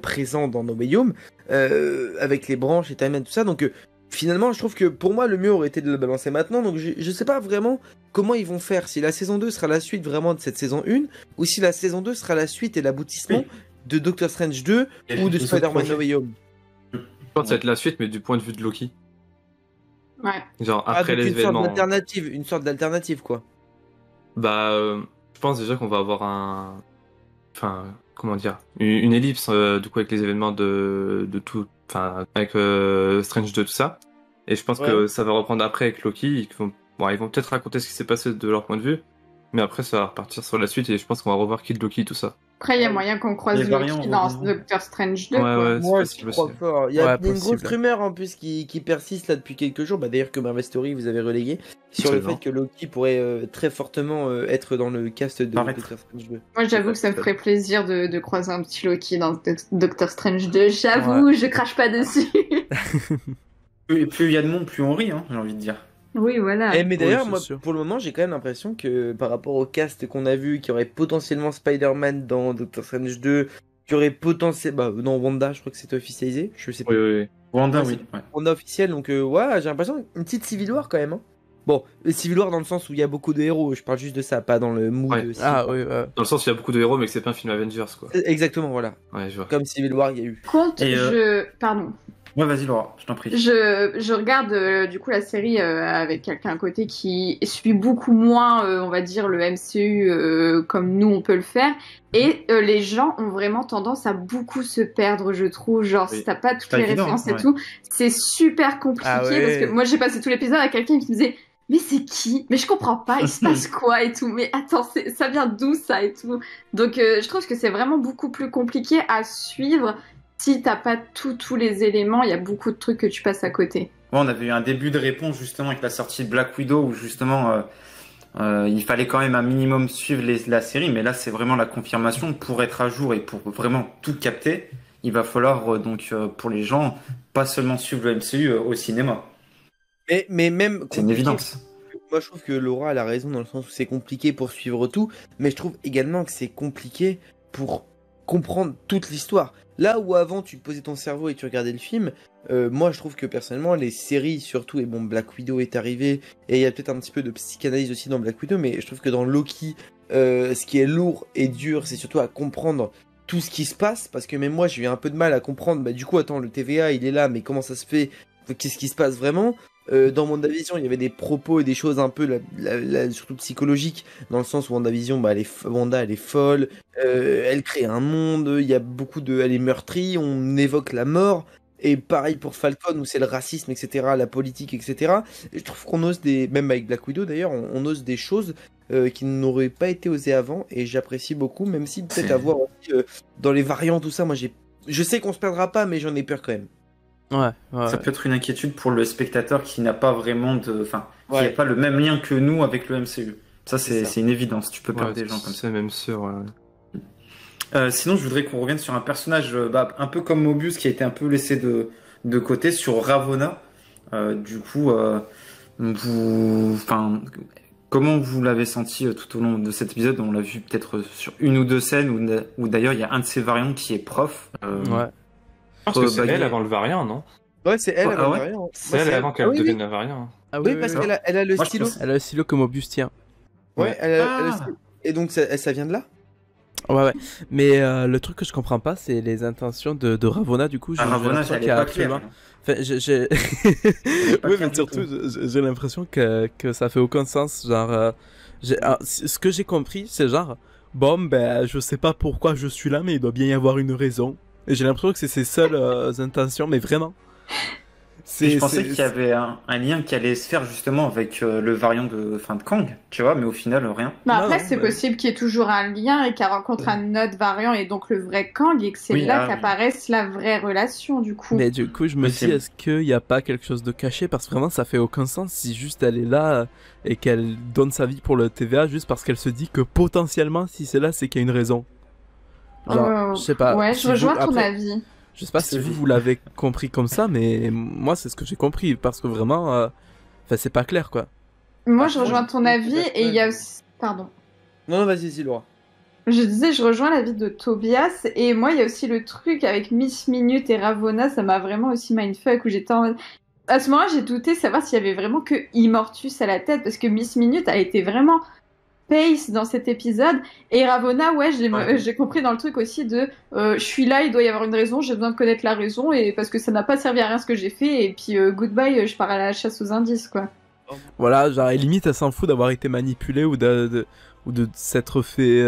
présents dans No Way Home, avec les branches et Time-Man, tout ça. Donc finalement, je trouve que pour moi le mieux aurait été de le balancer maintenant. Donc je sais pas vraiment comment ils vont faire, si la saison 2 sera la suite vraiment de cette saison 1, ou si la saison 2 sera la suite et l'aboutissement de Doctor Strange 2 ou de Spider-Man No Way Home.
Je pense que ça va être la suite, mais du point de vue de Loki.
Ouais.
Genre après les événements.
Une sorte d'alternative, quoi.
Je pense déjà qu'on va avoir comment dire, une ellipse du coup avec les événements de tout, enfin avec Strange 2 tout ça. Et je pense que ça va reprendre après avec Loki. Ils vont peut-être raconter ce qui s'est passé de leur point de vue, mais après ça va repartir sur la suite et je pense qu'on va revoir Kid Loki tout ça.
Après, il y a moyen qu'on croise Loki dans Doctor Strange 2.
Moi, je crois fort. Il y a une grosse rumeur en plus qui persiste là depuis quelques jours. D'ailleurs, que Marvel Story vous avez relayé sur le fait que Loki pourrait très fortement être dans le cast de Doctor Strange 2.
Moi, j'avoue que ça me ferait plaisir de croiser un petit Loki dans Doctor Strange 2. J'avoue, je crache pas dessus.
Plus il y a de monde, plus on rit, hein, j'ai envie de dire.
Oui, voilà.
Mais d'ailleurs, moi, pour le moment, j'ai quand même l'impression que par rapport au cast qu'on a vu, qu'il y aurait potentiellement Spider-Man dans Doctor Strange 2, qu'il y aurait potentiellement... dans Wanda, je crois que c'était officialisé, je sais pas.
Oui.
Wanda, oui.
Wanda officiel, donc j'ai l'impression une petite Civil War quand même. Hein. Bon, Civil War dans le sens où il y a beaucoup de héros, je parle juste de ça, pas dans le mood de Civil War.
Dans le sens où il y a beaucoup de héros, mais que c'est pas un film Avengers, quoi.
Exactement, voilà.
Ouais, je vois.
Comme Civil War, il y a eu.
Pardon.
Ouais, vas-y Laura, je t'en prie.
Je regarde du coup la série avec quelqu'un à côté qui suit beaucoup moins, on va dire, le MCU comme nous on peut le faire. Et les gens ont vraiment tendance à beaucoup se perdre, je trouve. Genre, si t'as pas toutes les références et tout, c'est super compliqué. Parce que moi j'ai passé tout l'épisode à quelqu'un qui me disait mais c'est qui? Mais je comprends pas, il se passe quoi et tout. Mais attends, ça vient d'où ça et tout? Donc je trouve que c'est vraiment beaucoup plus compliqué à suivre. Si t'as pas tous les éléments, il y a beaucoup de trucs que tu passes à côté.
Ouais, on avait eu un début de réponse justement avec la sortie de Black Widow où justement il fallait quand même un minimum suivre la série, mais là c'est vraiment la confirmation pour être à jour et pour vraiment tout capter. Il va falloir pour les gens pas seulement suivre le MCU au cinéma.
Mais même
c'est une évidence.
Moi je trouve que Laura elle a raison dans le sens où c'est compliqué pour suivre tout, mais je trouve également que c'est compliqué pour comprendre toute l'histoire. Là où avant tu posais ton cerveau et tu regardais le film, moi je trouve que personnellement les séries surtout, et bon Black Widow est arrivé, et il y a peut-être un petit peu de psychanalyse aussi dans Black Widow, mais je trouve que dans Loki, ce qui est lourd et dur, c'est surtout à comprendre tout ce qui se passe, parce que même moi j'ai eu un peu de mal à comprendre, du coup attends, le TVA il est là, mais comment ça se fait, qu'est-ce qui se passe vraiment? Dans WandaVision, il y avait des propos et des choses un peu surtout psychologiques, dans le sens où WandaVision, Wanda elle est folle, elle crée un monde, il y a beaucoup elle est meurtrie, on évoque la mort, et pareil pour Falcon où c'est le racisme, etc., la politique, etc. Et je trouve qu'on ose même avec Black Widow d'ailleurs, on ose des choses qui n'auraient pas été osées avant, et j'apprécie beaucoup, même si peut-être à voir aussi, dans les variants, tout ça, moi je sais qu'on se perdra pas, mais j'en ai peur quand même.
Ça peut être une inquiétude pour le spectateur qui n'a pas vraiment qui n'a pas le même lien que nous avec le MCU. Ça, c'est une évidence. Tu peux perdre des gens comme ça.
C'est même sûr.
Sinon, je voudrais qu'on revienne sur un personnage un peu comme Mobius qui a été un peu laissé de côté, sur Ravonna. Du coup, comment vous l'avez senti tout au long de cet épisode? On l'a vu peut-être sur une ou deux scènes où d'ailleurs il y a un de ses variants qui est prof.
Je pense que c'est elle avant le variant, non?
Ouais, c'est elle avant le variant.
C'est elle avant qu'elle devienne le variant.
Oui, parce qu'elle a le stylo.
Elle a le stylo que Mobius tient.
Ouais, elle a le stylo. Et donc ça vient de là?
Ouais. Mais le truc que je comprends pas, c'est les intentions de Ravonna, du coup.
Ravonna, elle est pas claire.
Enfin, oui, mais surtout, j'ai l'impression que ça fait aucun sens. Genre, ce que j'ai compris, c'est genre, bon, je sais pas pourquoi je suis là, mais il doit bien y avoir une raison. Et j'ai l'impression que c'est ses seules intentions, mais vraiment.
Je pensais qu'il y avait un lien qui allait se faire justement avec le variant de Kang, tu vois, mais au final, rien.
Bah après, c'est possible qu'il y ait toujours un lien et qu'elle rencontre un autre variant et donc le vrai Kang et que c'est là qu'apparaisse la vraie relation, du coup.
Mais du coup, je me dis, est-ce qu'il n'y a pas quelque chose de caché? Parce que vraiment, ça fait aucun sens si juste elle est là et qu'elle donne sa vie pour le TVA juste parce qu'elle se dit que potentiellement, si c'est là, c'est qu'il y a une raison. Genre, je sais pas.
Ouais, je rejoins ton avis.
Je sais pas si vous l'avez compris comme ça, mais moi, c'est ce que j'ai compris. Parce que vraiment, c'est pas clair, quoi.
Moi, je rejoins ton avis et il y a aussi... Pardon.
Non, vas-y, Laura.
Je disais, je rejoins l'avis de Tobias. Et moi, il y a aussi le truc avec Miss Minute et Ravonna. Ça m'a vraiment aussi mindfuck où j'étais en... À ce moment-là, j'ai douté savoir s'il y avait vraiment que Immortus à la tête. Parce que Miss Minute a été vraiment... Pace dans cet épisode et Ravonna j'ai compris dans le truc aussi de je suis là, il doit y avoir une raison, j'ai besoin de connaître la raison et parce que ça n'a pas servi à rien ce que j'ai fait et puis goodbye, je pars à la chasse aux indices quoi.
Voilà, genre limite elle s'en fout d'avoir été manipulée ou de s'être fait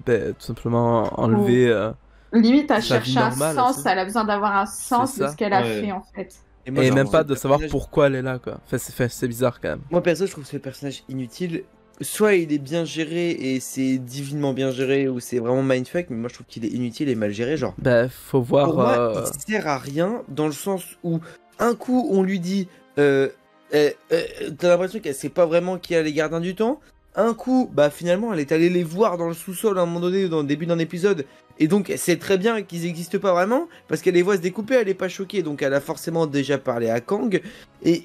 tout simplement enlever
limite elle cherche un sens, elle a besoin d'avoir un sens de ce qu'elle a fait en fait.
Et, moi, même pas de savoir pourquoi elle est là quoi. C'est bizarre quand même.
Moi perso je trouve ce personnage inutile. Soit il est bien géré et c'est divinement bien géré ou c'est vraiment mindfuck, mais moi je trouve qu'il est inutile et mal géré, genre.
Bah faut voir.
Pour moi, il sert à rien dans le sens où un coup on lui dit t'as l'impression qu'elle sait pas vraiment qui est les gardiens du temps. Un coup, bah finalement elle est allée les voir dans le sous-sol à un moment donné dans le début d'un épisode et donc elle sait très bien qu'ils n'existent pas vraiment parce qu'elle les voit se découper, elle est pas choquée donc elle a forcément déjà parlé à Kang et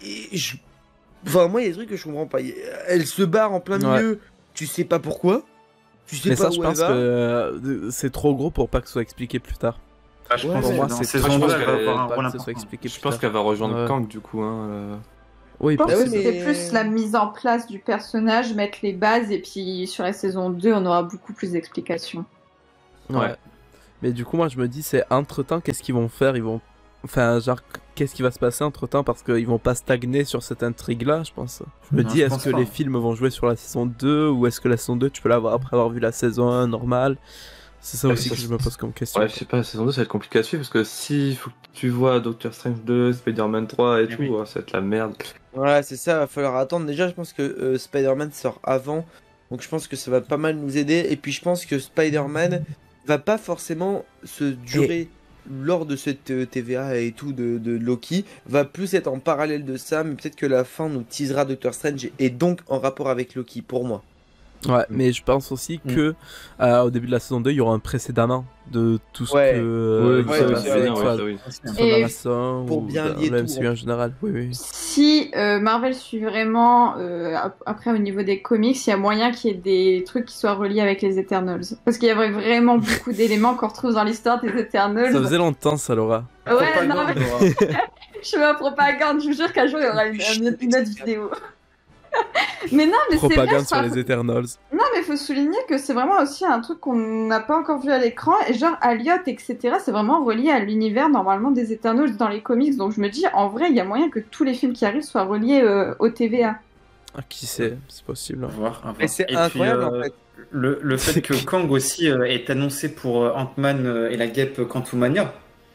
Enfin, moi, il y a des trucs que je comprends pas. Elle se barre en plein milieu, tu sais pas pourquoi. Tu sais
mais
pas
ça,
où
je pense que c'est trop gros pour pas que ce soit expliqué plus tard.
Je pense pour moi, c'est saison 2, elle va avoir un rôle important.
Je pense qu'elle va rejoindre Kang, du coup.
Oui,
je pense que c'est plus la mise en place du personnage, mettre les bases, et puis sur la saison 2, on aura beaucoup plus d'explications.
Ouais. Mais du coup, moi, je me dis, c'est entre-temps, qu'est-ce qu'ils vont faire? Enfin, genre, qu'est-ce qui va se passer entre-temps? Parce qu'ils vont pas stagner sur cette intrigue-là, je pense. Je me dis, est-ce que les films vont jouer sur la saison 2 ou est-ce que la saison 2, tu peux l'avoir après avoir vu la saison 1 normale? C'est ça aussi que je me pose comme question.
Ouais, je sais pas, la saison 2, ça va être compliqué à suivre parce que si faut que tu vois Doctor Strange 2, Spider-Man 3 et tout, ça va être la merde.
Ouais, c'est ça, va falloir attendre. Déjà, je pense que Spider-Man sort avant, donc je pense que ça va pas mal nous aider. Et puis, je pense que Spider-Man va pas forcément se durer... lors de cette TVA et tout de Loki, va plus être en parallèle de ça, mais peut-être que la fin nous teasera Doctor Strange et donc en rapport avec Loki, pour moi.
Ouais, mais je pense aussi que au début de la saison 2, il y aura un précédemment de tout ce que
dans
la saison
pour bien lier
le
tout
MCU en général. Oui.
Si Marvel suit vraiment après au niveau des comics, il y a moyen qu'il y ait des trucs qui soient reliés avec les Eternals parce qu'il y avait vraiment beaucoup d'éléments qu'on retrouve dans l'histoire des Eternals.
Ça faisait longtemps ça, Laura.
Ouais, non, mais... je fais ma propagande, je vous jure qu'un jour il y aura une autre vidéo. Mais non, mais c'est vrai,
sur les Eternals.
Non, mais faut souligner que c'est vraiment aussi un truc qu'on n'a pas encore vu à l'écran. Et genre, Elliot, etc., c'est vraiment relié à l'univers normalement des Eternals dans les comics. Donc je me dis, en vrai, il y a moyen que tous les films qui arrivent soient reliés au TVA.
Ah, qui sait, c'est possible.
À voir.
Et c'est incroyable en fait.
Le fait que Kang aussi est annoncé pour Ant-Man et la guêpe Quantumania.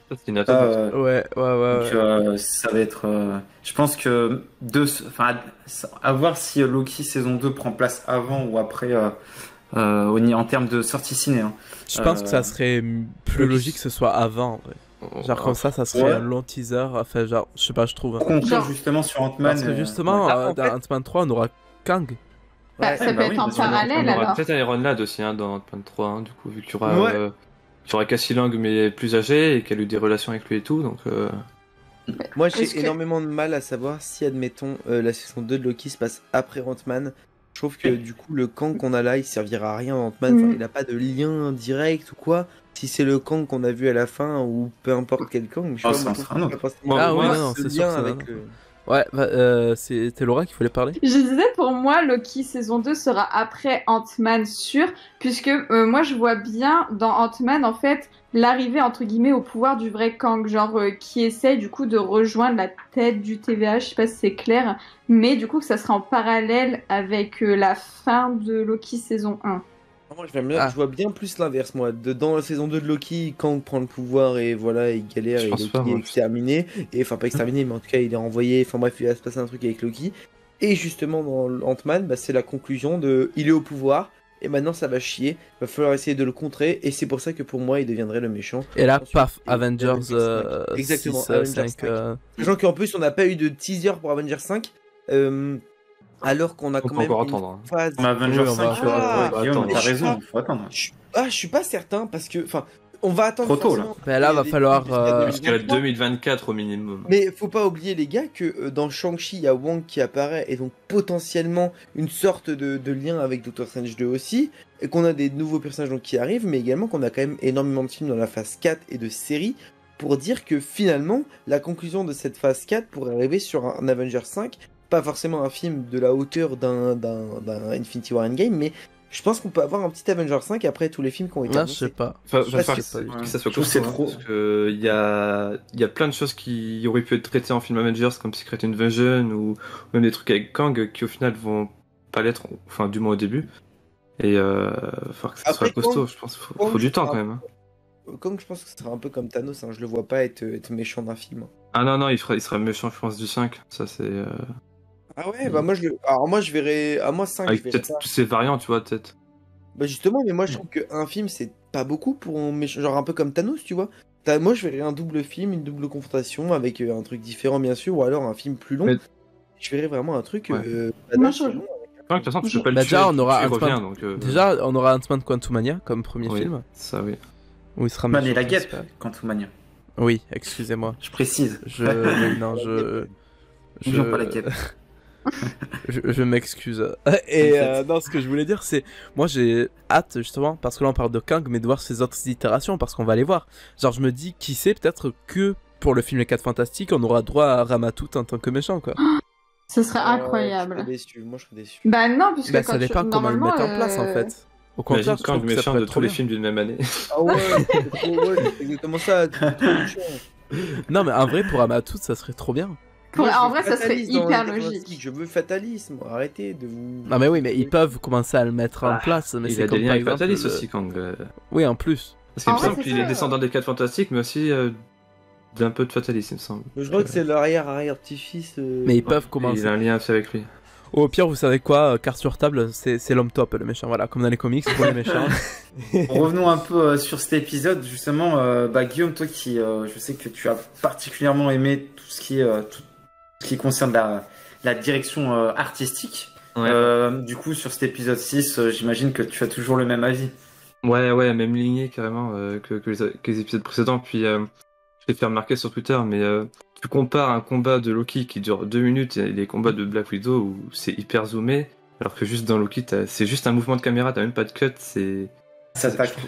C'est une attente.
Ouais.
Donc ça va être... je pense que... à voir si Loki saison 2 prend place avant ou après en termes de sortie ciné. Hein.
Je pense que ça serait plus logique que ce soit avant. Ouais. Genre comme ça serait un long teaser. Enfin, genre, je sais pas, je trouve.
Conclure justement sur Ant-Man.
Parce que justement, dans Ant-Man 3, on aura Kang.
Ça peut être en parallèle alors.
On aura peut-être Iron Lad aussi dans Ant-Man 3, hein, du coup, vu qu'il y aura... Tu auras Cassie Lang mais plus âgée et qu'elle a eu des relations avec lui et tout, donc...
Moi j'ai énormément de mal à savoir si, admettons, la saison 2 de Loki se passe après Ant-Man. Je trouve que du coup le Kang qu'on a là il servira à rien à Ant-Man, il n'a pas de lien direct ou quoi. Si c'est le Kang qu'on a vu à la fin ou peu importe quel Kang, je sais pas,
non, c'est sûr avec Ouais, c'était Laura qui voulait parler.
Je disais, pour moi, Loki saison 2 sera après Ant-Man sûr, puisque moi je vois bien dans Ant-Man, en fait, l'arrivée, entre guillemets, au pouvoir du vrai Kang, genre qui essaie du coup de rejoindre la tête du TVA, je sais pas si c'est clair, mais du coup que ça sera en parallèle avec la fin de Loki saison 1.
Moi, je vois bien plus l'inverse, moi. Dans la saison 2 de Loki, Kang prend le pouvoir et voilà, il galère et Loki est exterminé. Et enfin, pas exterminé, mais en tout cas, il est renvoyé. Enfin bref, il va se passer un truc avec Loki. Et justement, dans Ant-Man, c'est la conclusion de il est au pouvoir. Et maintenant, ça va chier. Il va falloir essayer de le contrer. Et c'est pour ça que pour moi, il deviendrait le méchant.
Et là,
Ensuite,
paf, Avengers
exactement,
6,
Avengers
5.
5. Sachant qu'en plus, on n'a pas eu de teaser pour Avengers 5. Alors qu'on a quand même
encore attendre.
phase...
Avengers 5, Guillaume, t'as raison, faut attendre.
Je suis pas certain parce que... Enfin, on va attendre...
Trop tôt, là.
Mais là, va falloir...
Jusqu'à 2024 au minimum.
Mais faut pas oublier, les gars, que dans Shang-Chi, il y a Wong qui apparaît et donc potentiellement une sorte de lien avec Doctor Strange 2 aussi. Et qu'on a des nouveaux personnages donc, qui arrivent, mais également qu'on a quand même énormément de films dans la phase 4 et de séries pour dire que finalement, la conclusion de cette phase 4 pourrait arriver sur un Avengers 5. Pas forcément un film de la hauteur d'un Infinity War Endgame, mais je pense qu'on peut avoir un petit Avengers 5 après tous les films qui ont été
Là, je sais pas.
Que ça soit
c'est trop.
Parce que il y a plein de choses qui auraient pu être traitées en film Avengers comme Secret Invasion ou même des trucs avec Kang qui au final vont pas l'être, enfin du moins au début. Et faut que ça soit costaud, je pense. Faut du temps quand même.
Kang, je pense que ce sera un peu comme Thanos, je le vois pas être méchant d'un film.
Ah non, il sera méchant, je pense, du 5. Ça c'est.
Ah ouais, bah moi je verrais. Ah, moi 5,
avec
je verrais
peut-être tous ces variants, tu vois, peut-être.
Bah justement, mais moi je trouve qu'un film c'est pas beaucoup pour un méchant, genre un peu comme Thanos, tu vois. Moi je verrais un double film, une double confrontation avec un truc différent bien sûr, ou alors un film plus long. Mais... Je verrais vraiment un truc.
Moi,
de toute façon, tu peux pas le tuer.
Déjà, on aura
Ant-Man.
on aura Ant-Man Quantumania comme premier film.
Ça, oui.
Où il sera
méchant. La guêpe, Quantumania.
Oui, excusez-moi.
Je précise.
Non,
pas la guêpe.
je m'excuse. Et non, ce que je voulais dire, c'est moi j'ai hâte justement parce que là on parle de Kang, mais de voir ses autres itérations parce qu'on va les voir. Genre je me dis qui sait peut-être que pour le film Les 4 Fantastiques, on aura droit à Ramatout en tant que méchant quoi.
Ce serait incroyable.
Moi je serais déçu.
Bah non, puisque
bah, ça dépend comment ils le mettent en place en fait.
Au contraire, Kang méchant de tous les films d'une même année.
Ah ouais, c'est exactement ça.
Non mais en vrai pour Ramatout ça serait trop bien.
En vrai, ça serait hyper logique.
Je veux fatalisme, arrêtez de vous...
Non mais oui, mais ils peuvent commencer à le mettre en place. Mais
il a des liens avec Fatalis aussi, Kang.
Oui, en plus.
Parce qu'il me semble qu'il est descendant des 4 Fantastiques, mais aussi d'un peu de Fatalis, il me semble.
Je crois que c'est l'arrière-petit-fils.
Mais ils peuvent commencer.
Il a un lien aussi avec lui.
Au pire, vous savez quoi, carte sur table, c'est l'homme top, le méchant. Voilà, comme dans les comics, pour les méchants.
Revenons un peu sur cet épisode, justement. Guillaume, toi qui, je sais que tu as particulièrement aimé tout ce qui concerne la direction artistique. Ouais. Du coup, sur cet épisode 6, j'imagine que tu as toujours le même avis.
Ouais, même lignée carrément que les épisodes précédents. Puis, je l'ai fait remarquer sur Twitter, mais tu compares un combat de Loki qui dure 2 minutes et les combats de Black Widow où c'est hyper zoomé, alors que juste dans Loki, c'est juste un mouvement de caméra, t'as même pas de cut, c'est...
Ça tacle.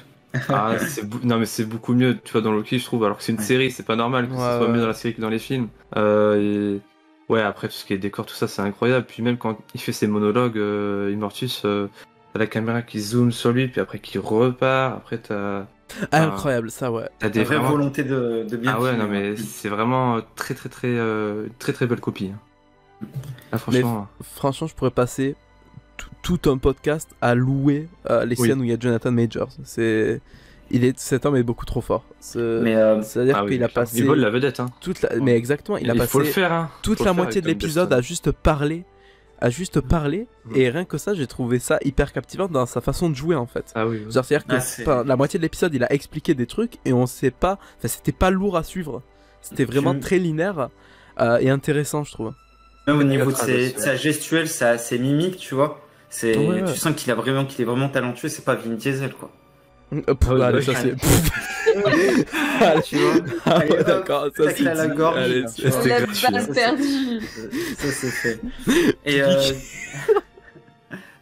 Non mais c'est beaucoup mieux, tu vois, dans Loki, je trouve, alors que c'est une série, c'est pas normal que ça soit mieux dans la série que dans les films. Et... Ouais, après, tout ce qui est décor, tout ça, c'est incroyable. Puis même quand il fait ses monologues, Immortus, t'as la caméra qui zoome sur lui, puis après qui repart, après t'as...
incroyable, ça, ouais.
T'as des vraies volontés de bien
filmer. Non, mais c'est vraiment très belle copie. Là, franchement...
Mais, franchement, je pourrais passer tout un podcast à louer les scènes où il y a Jonathan Majors. Cet homme est beaucoup trop fort. C'est-à-dire qu'il a passé...
Il vole la vedette, hein.
Mais exactement, il a passé
faut le faire, hein.
toute la moitié de l'épisode à juste parler. Et rien que ça, j'ai trouvé ça hyper captivant dans sa façon de jouer, en fait.
Ah oui.
C'est-à-dire que la moitié de l'épisode, il a expliqué des trucs et on sait pas... Enfin, c'était pas lourd à suivre. C'était vraiment très linéaire et intéressant, je trouve.
Même au niveau de sa gestuelle, ses mimiques, tu vois. Tu sens qu'il est vraiment talentueux, c'est pas Vin Diesel, quoi.
Allez, ça c'est...
tu vois.
Allez, d'accord, ça c'est...
la gorge.
Allez,
la balle perdue.
Ça c'est fait. Et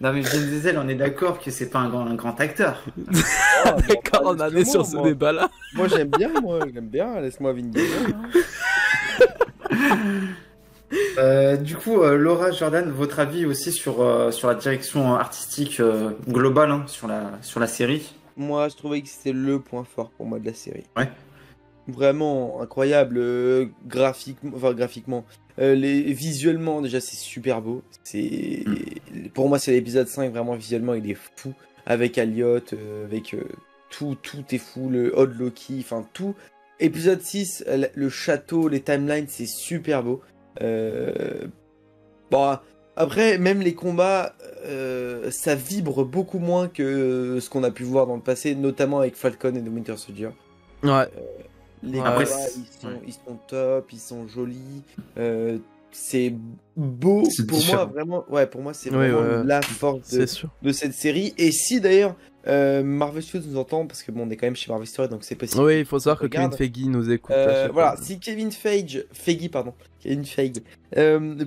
non mais Vin Diesel, on est d'accord que c'est pas un grand acteur.
D'accord, on en est sur ce débat-là.
Moi j'aime bien, laisse-moi Vin Diesel.
Du coup, Laura, Jordan, votre avis aussi sur la direction artistique globale sur la série?
Moi, je trouvais que c'était le point fort pour moi de la série.
Ouais.
vraiment incroyable, graphiquement. Visuellement, déjà, c'est super beau. Pour moi, c'est l'épisode 5, vraiment, visuellement, il est fou. Avec Elliot, avec tout est fou, le Odd Loki, enfin tout. Épisode 6, le château, les timelines, c'est super beau. Bon, après, même les combats, ça vibre beaucoup moins que ce qu'on a pu voir dans le passé, notamment avec Falcon et The Winter Soldier.
Ouais.
Les
Après,
combats, ils sont top, ils sont jolis. C'est beau.
C'est
Pour moi,
différent.
vraiment, ouais, pour moi, c'est vraiment la force
C'est sûr.
de cette série. Et si d'ailleurs Marvel Studios nous entend, parce que bon, on est quand même chez Marvel Studios, donc c'est possible.
Oui, il faut savoir que
Regarde.
Kevin Feige nous écoute. à chaque
Voilà,
fois.
si Kevin Feige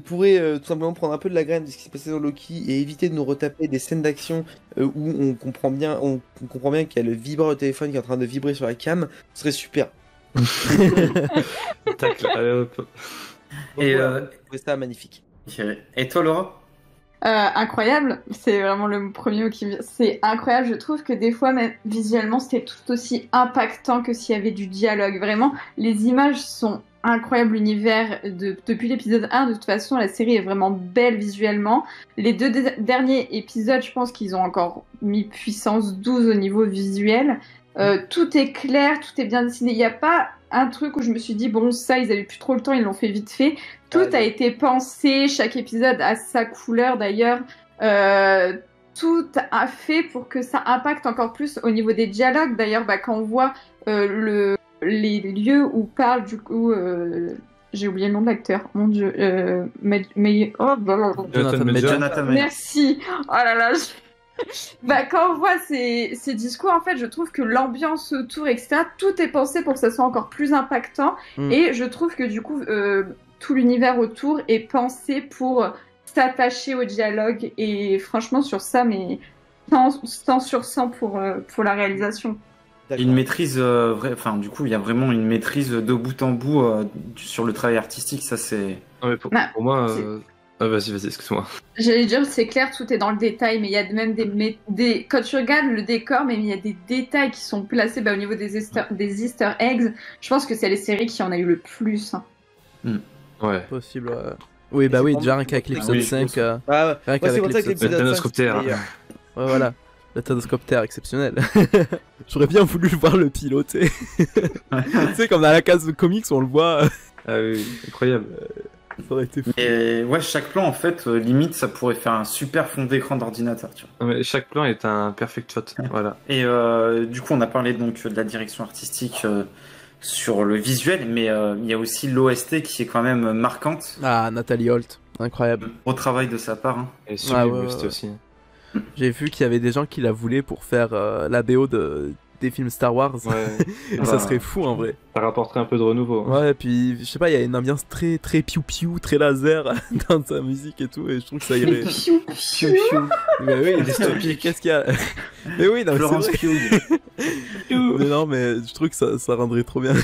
pourrait tout simplement prendre un peu de la graine de ce qui s'est passé dans Loki et éviter de nous retaper des scènes d'action où on comprend bien qu'il y a le vibreur au téléphone qui est en train de vibrer sur la cam, ce serait super.
Tac, allez, hop.
Et,
Voilà, je trouvais ça magnifique.
Ok. Et toi, Laura?
Incroyable, c'est vraiment le premier mot qui me vient. C'est incroyable, je trouve que des fois, même visuellement, c'était tout aussi impactant que s'il y avait du dialogue. Vraiment, les images sont incroyables, l'univers depuis l'épisode 1. De toute façon, la série est vraiment belle visuellement. Les deux derniers épisodes, je pense qu'ils ont encore mis puissance 12 au niveau visuel. Tout est clair, tout est bien dessiné. Il n'y a pas un truc où je me suis dit, bon, ça, ils avaient plus trop le temps, ils l'ont fait vite fait. Tout a été pensé, chaque épisode a sa couleur d'ailleurs. Tout a fait pour que ça impacte encore plus au niveau des dialogues. D'ailleurs, quand on voit les lieux où parle du coup... j'ai oublié le nom de l'acteur, mon dieu.
Jonathan Major.
Jonathan Major.
Merci. Oh là là. Quand on voit ces discours, en fait, je trouve que l'ambiance autour, etc., tout est pensé pour que ça soit encore plus impactant. Et je trouve que du coup, tout l'univers autour est pensé pour s'attacher au dialogue. Et franchement, sur ça, mais 100 sur 100 pour la réalisation.
Une maîtrise, enfin, du coup, il y a vraiment une maîtrise de bout en bout sur le travail artistique, ça c'est.
Non, mais pour moi. Vas-y, excuse-moi.
J'allais dire, c'est clair, tout est dans le détail, mais il y a même des... Quand tu regardes le décor, mais il y a des détails qui sont placés au niveau des Easter eggs. Je pense que c'est les séries qui en a eu le plus.
Ouais.
Possible. Oui, bah oui, déjà rien qu'avec l'épisode 5.
Ouais,
Rien
c'est
qu'avec
pour ça que
l'épisode
l'épisode 5,
Thanoscopter.
c'est meilleur.
Ouais, voilà. Le Thanoscopter exceptionnel. J'aurais bien voulu le voir le piloter. Tu sais, comme dans la case de comics, on le voit.
Ah oui, incroyable.
Ça aurait été fou.
Et ouais, chaque plan, en fait, limite, ça pourrait faire un super fond d'écran d'ordinateur, tu vois.
Non, mais chaque plan est un perfect shot. Voilà.
Et du coup, on a parlé donc de la direction artistique sur le visuel, mais il y a aussi l'OST qui est quand même marquante.
Ah, Nathalie Holt, incroyable.
Au travail de sa part. Hein.
Et sublime,
ouais,
c'était aussi.
J'ai vu qu'il y avait des gens qui la voulaient pour faire la BO des films Star Wars.
Ouais.
Ça serait fou en vrai.
Ça rapporterait un peu de renouveau. Hein.
Ouais, puis je sais pas, il y a une ambiance très très piou-piou, très laser dans sa musique et tout, et je trouve que ça irait.
Piou-piou.
Mais oui, dystopique, qu'est-ce qu'il y a? Mais oui, non,
Florence
c'est vrai.
Pugh.
Mais non, mais je trouve que ça rendrait trop bien.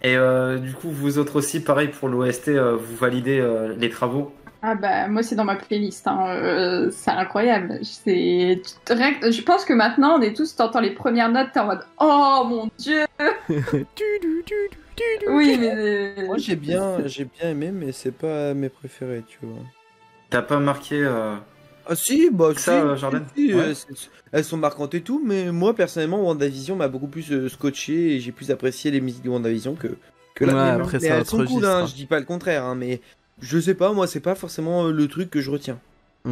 Et du coup, vous autres aussi, pareil pour l'OST, vous validez les travaux?
Ah moi c'est dans ma playlist, hein. C'est incroyable. Je pense que maintenant on est tous, t'entends les premières notes, t'es en mode oh mon dieu. Oui mais
Moi j'ai bien aimé, mais c'est pas mes préférés, tu vois.
T'as pas marqué
Ah si, bah
ça,
si,
Jordan?
si,
Ouais.
elles sont marquantes et tout, mais moi personnellement WandaVision m'a beaucoup plus scotché et j'ai plus apprécié les musiques de WandaVision que la
Ouais,
même.
après,
Mais
c'est un
elles
autre
sont cool,
registre,
hein,
hein.
je dis pas le contraire, hein, mais je sais pas, moi c'est pas forcément le truc que je retiens.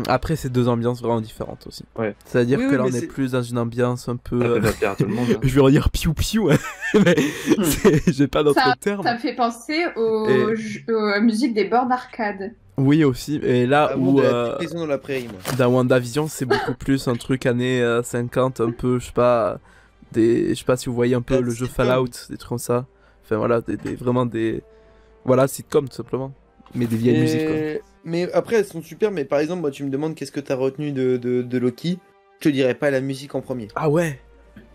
Après, c'est deux ambiances vraiment différentes aussi.
Ouais.
C'est-à-dire
Oui,
que
oui,
là, on
mais
est
c'est-
plus dans une ambiance un peu.
Ça fait la pierre à tout le monde. Hein.
Je vais redire piou-piou, hein. Mais j'ai pas d'autre terme.
ça me fait penser
Et-
aux musiques des bords d'arcade.
Oui, aussi. Et là
Ah,
où.
bon, de la petite maison dans la prairie, moi.
Dans WandaVision, c'est beaucoup plus un truc années 50, un peu, je sais pas, je sais pas si vous voyez un peu
La
le jeu
sitcom.
Fallout, des trucs comme ça. Enfin voilà, vraiment des. Voilà, sitcom tout simplement. Mais des vieilles musiques quoi.
Mais après, elles sont super, mais par exemple, moi tu me demandes qu'est-ce que t'as retenu de Loki, je te dirais pas la musique en premier.
Ah ouais.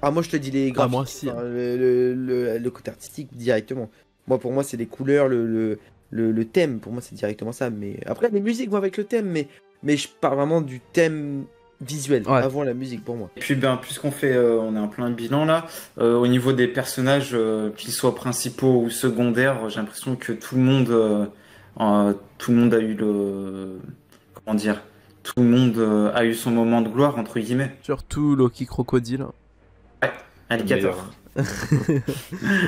Ah, moi je te dis les graphiques,
moi aussi,
enfin, le côté artistique directement. Moi pour moi c'est les couleurs, le thème, pour moi c'est directement ça. Mais après les musiques vont avec le thème, mais je parle vraiment du thème visuel, avant la musique pour moi.
Et puis puisqu'on fait, on est en plein bilan là, au niveau des personnages, qu'ils soient principaux ou secondaires, j'ai l'impression que tout le monde a eu comment dire, tout le monde a eu son moment de gloire entre guillemets.
Surtout Loki Crocodile.
Ouais, alligator.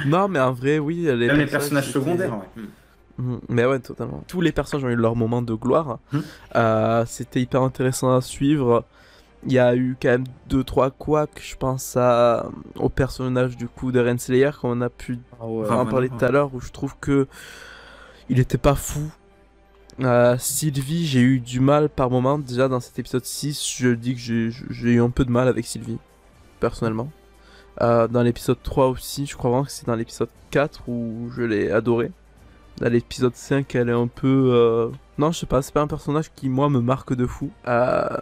Non, mais en vrai, oui.
Même les personnages secondaires, ouais.
Mais ouais, totalement. Tous les personnages ont eu leur moment de gloire. C'était hyper intéressant à suivre. Il y a eu quand même 2-3 couacs, je pense au personnage du coup de Renslayer, comme on a pu en parler tout à l'heure, où je trouve que il était pas fou. Sylvie, j'ai eu du mal par moment. Déjà dans cet épisode 6, je dis que j'ai eu un peu de mal avec Sylvie, personnellement. Dans l'épisode 3 aussi, je crois vraiment que c'est dans l'épisode 4 où je l'ai adoré. Dans l'épisode 5, elle est un peu... Non, je sais pas, c'est pas un personnage qui, moi, me marque de fou.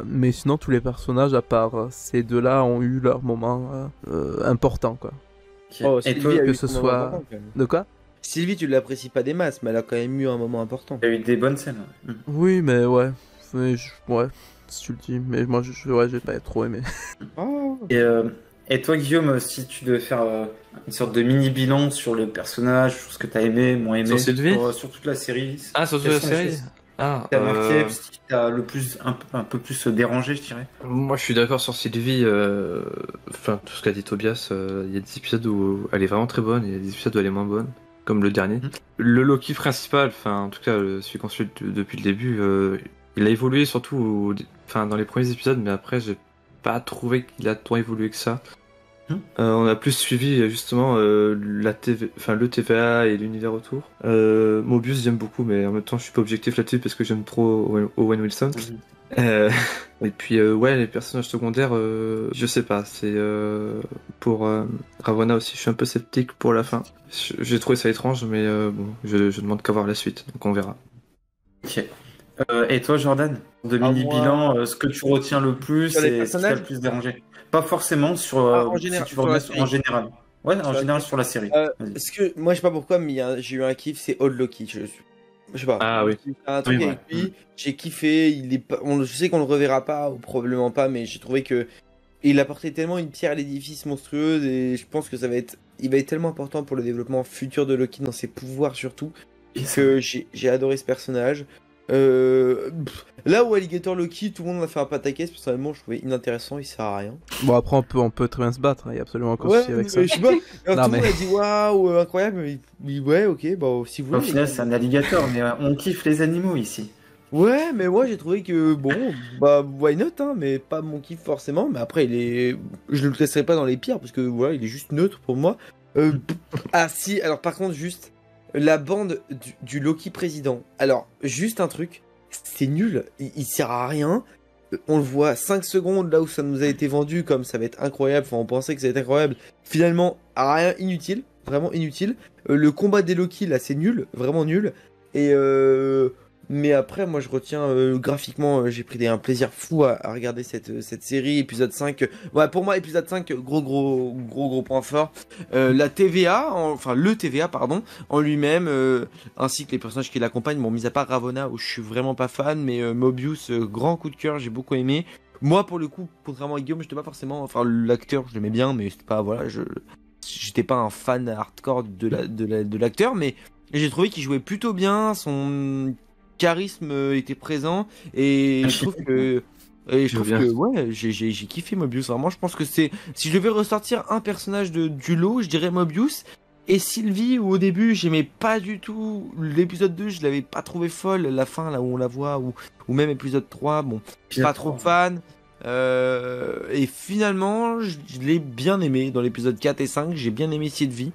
Mais sinon, tous les personnages, à part ces deux-là, ont eu leur moment important, quoi.
Oh, et toi,
que ce soit... De quoi?
Sylvie, tu l'apprécies pas des masses, mais elle a quand même eu un moment important.
Il y a eu des bonnes scènes.
Oui, mais ouais. Ouais, si tu le dis. Mais moi, j'ai pas trop aimé.
Et toi, Guillaume, si tu devais faire une sorte de mini-bilan sur le personnage, sur ce que t'as aimé, moins aimé, sur toute la série.
Sur toute la série.
T'as marqué, ce qui t'a le plus, un peu plus dérangé, je dirais.
Moi, je suis d'accord sur Sylvie. Enfin, tout ce qu'a dit Tobias. Il y a des épisodes où elle est vraiment très bonne, et il y a des épisodes où elle est moins bonne, comme le dernier. Le Loki principal, enfin, en tout cas, celui qu'on suit depuis le début, il a évolué surtout dans les premiers épisodes, mais après, j'ai pas trouvé qu'il a tant évolué que ça. On a plus suivi justement le TVA et l'univers autour. Mobius j'aime beaucoup, mais en même temps je suis pas objectif là-dessus parce que j'aime trop Owen Wilson. Et puis les personnages secondaires, je sais pas, c'est pour Ravonna aussi, je suis un peu sceptique pour la fin. J'ai trouvé ça étrange, mais bon, je demande qu'à voir la suite, donc on verra.
Ok. Et toi, Jordan, de mini-bilan, ce que tu retiens le plus et ce qui t'a le plus dérangé? Pas forcément sur,
en général,
si tu veux revenir en général. Ouais, en général sur la série.
Parce que moi, je sais pas pourquoi, mais j'ai eu un kiff, c'est Old Loki. Je sais pas.
Ah oui.
Un truc avec lui, j'ai kiffé. Je sais qu'on le reverra pas, ou probablement pas, mais j'ai trouvé que il apportait tellement une pierre à l'édifice monstrueuse, et je pense que il va être tellement important pour le développement futur de Loki dans ses pouvoirs surtout, que j'ai adoré ce personnage. Là où Alligator Loki, tout le monde a fait un pataquès, personnellement je trouvais inintéressant, il sert à rien.
Bon, après on peut très bien se battre, il y a absolument aucun souci avec ça.
Je sais pas, tout le monde a dit waouh, incroyable, mais ouais, ok, bah si vous voulez.
Au final, c'est un alligator, mais on kiffe les animaux ici.
Ouais, mais moi j'ai trouvé que bon, bah why not, hein, mais pas mon kiff forcément, mais après je le classerai pas dans les pires, parce que voilà, il est juste neutre pour moi. Ah si, alors par contre, juste. La bande du Loki président. Alors, juste un truc, c'est nul, il sert à rien. On le voit 5 secondes là où ça nous a été vendu comme ça va être incroyable, enfin on pensait que ça allait être incroyable. Finalement, à rien, inutile, vraiment inutile. Le combat des Loki là, c'est nul, vraiment nul. Et mais après, moi je retiens graphiquement, j'ai pris un plaisir fou à regarder cette série. Épisode 5, pour moi, épisode 5, gros point fort. La TVA, le TVA, pardon, en lui-même, ainsi que les personnages qui l'accompagnent. Bon, mis à part Ravonna, où je suis vraiment pas fan, mais Mobius, grand coup de cœur, j'ai beaucoup aimé. Moi, pour le coup, contrairement à Guillaume, j'étais pas forcément. Enfin, l'acteur, je l'aimais bien, mais c'était pas. Voilà, j'étais pas un fan hardcore de l'acteur, mais j'ai trouvé qu'il jouait plutôt bien, son charisme était présent, et je trouve que ouais, j'ai kiffé Mobius, vraiment. Je pense que si je devais ressortir un personnage du lot, je dirais Mobius. Et Sylvie, où au début j'aimais pas du tout l'épisode 2, je l'avais pas trouvé folle, la fin là où on la voit, ou même épisode 3, bon, pas trop fan. Et finalement je l'ai bien aimé dans l'épisode 4 et 5, j'ai bien aimé Sylvie.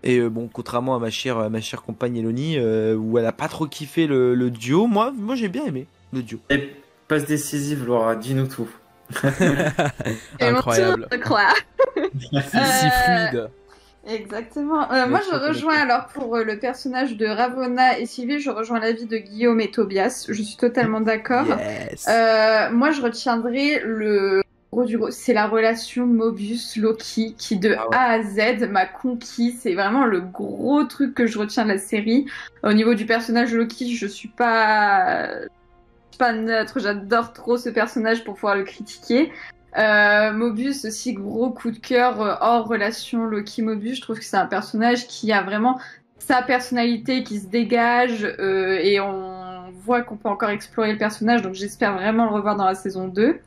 Et bon, contrairement à ma chère compagne Eloni, où elle a pas trop kiffé le duo, moi j'ai bien aimé le duo.
Et passe décisive, Laura, dis-nous tout.
Incroyable. Si fluide.
Exactement. Moi, je rejoins alors pour le personnage de Ravonna et Sylvie, je rejoins l'avis de Guillaume et Tobias. Je suis totalement d'accord.
Yes.
Moi, je retiendrai le gros du gros. C'est la relation Mobius-Loki qui, de A à Z, m'a conquis. C'est vraiment le gros truc que je retiens de la série. Au niveau du personnage Loki, je suis pas pas neutre. J'adore trop ce personnage pour pouvoir le critiquer. Mobius aussi, gros coup de cœur hors relation Loki-Mobius. Je trouve que c'est un personnage qui a vraiment sa personnalité qui se dégage et on voit qu'on peut encore explorer le personnage. Donc j'espère vraiment le revoir dans la saison 2.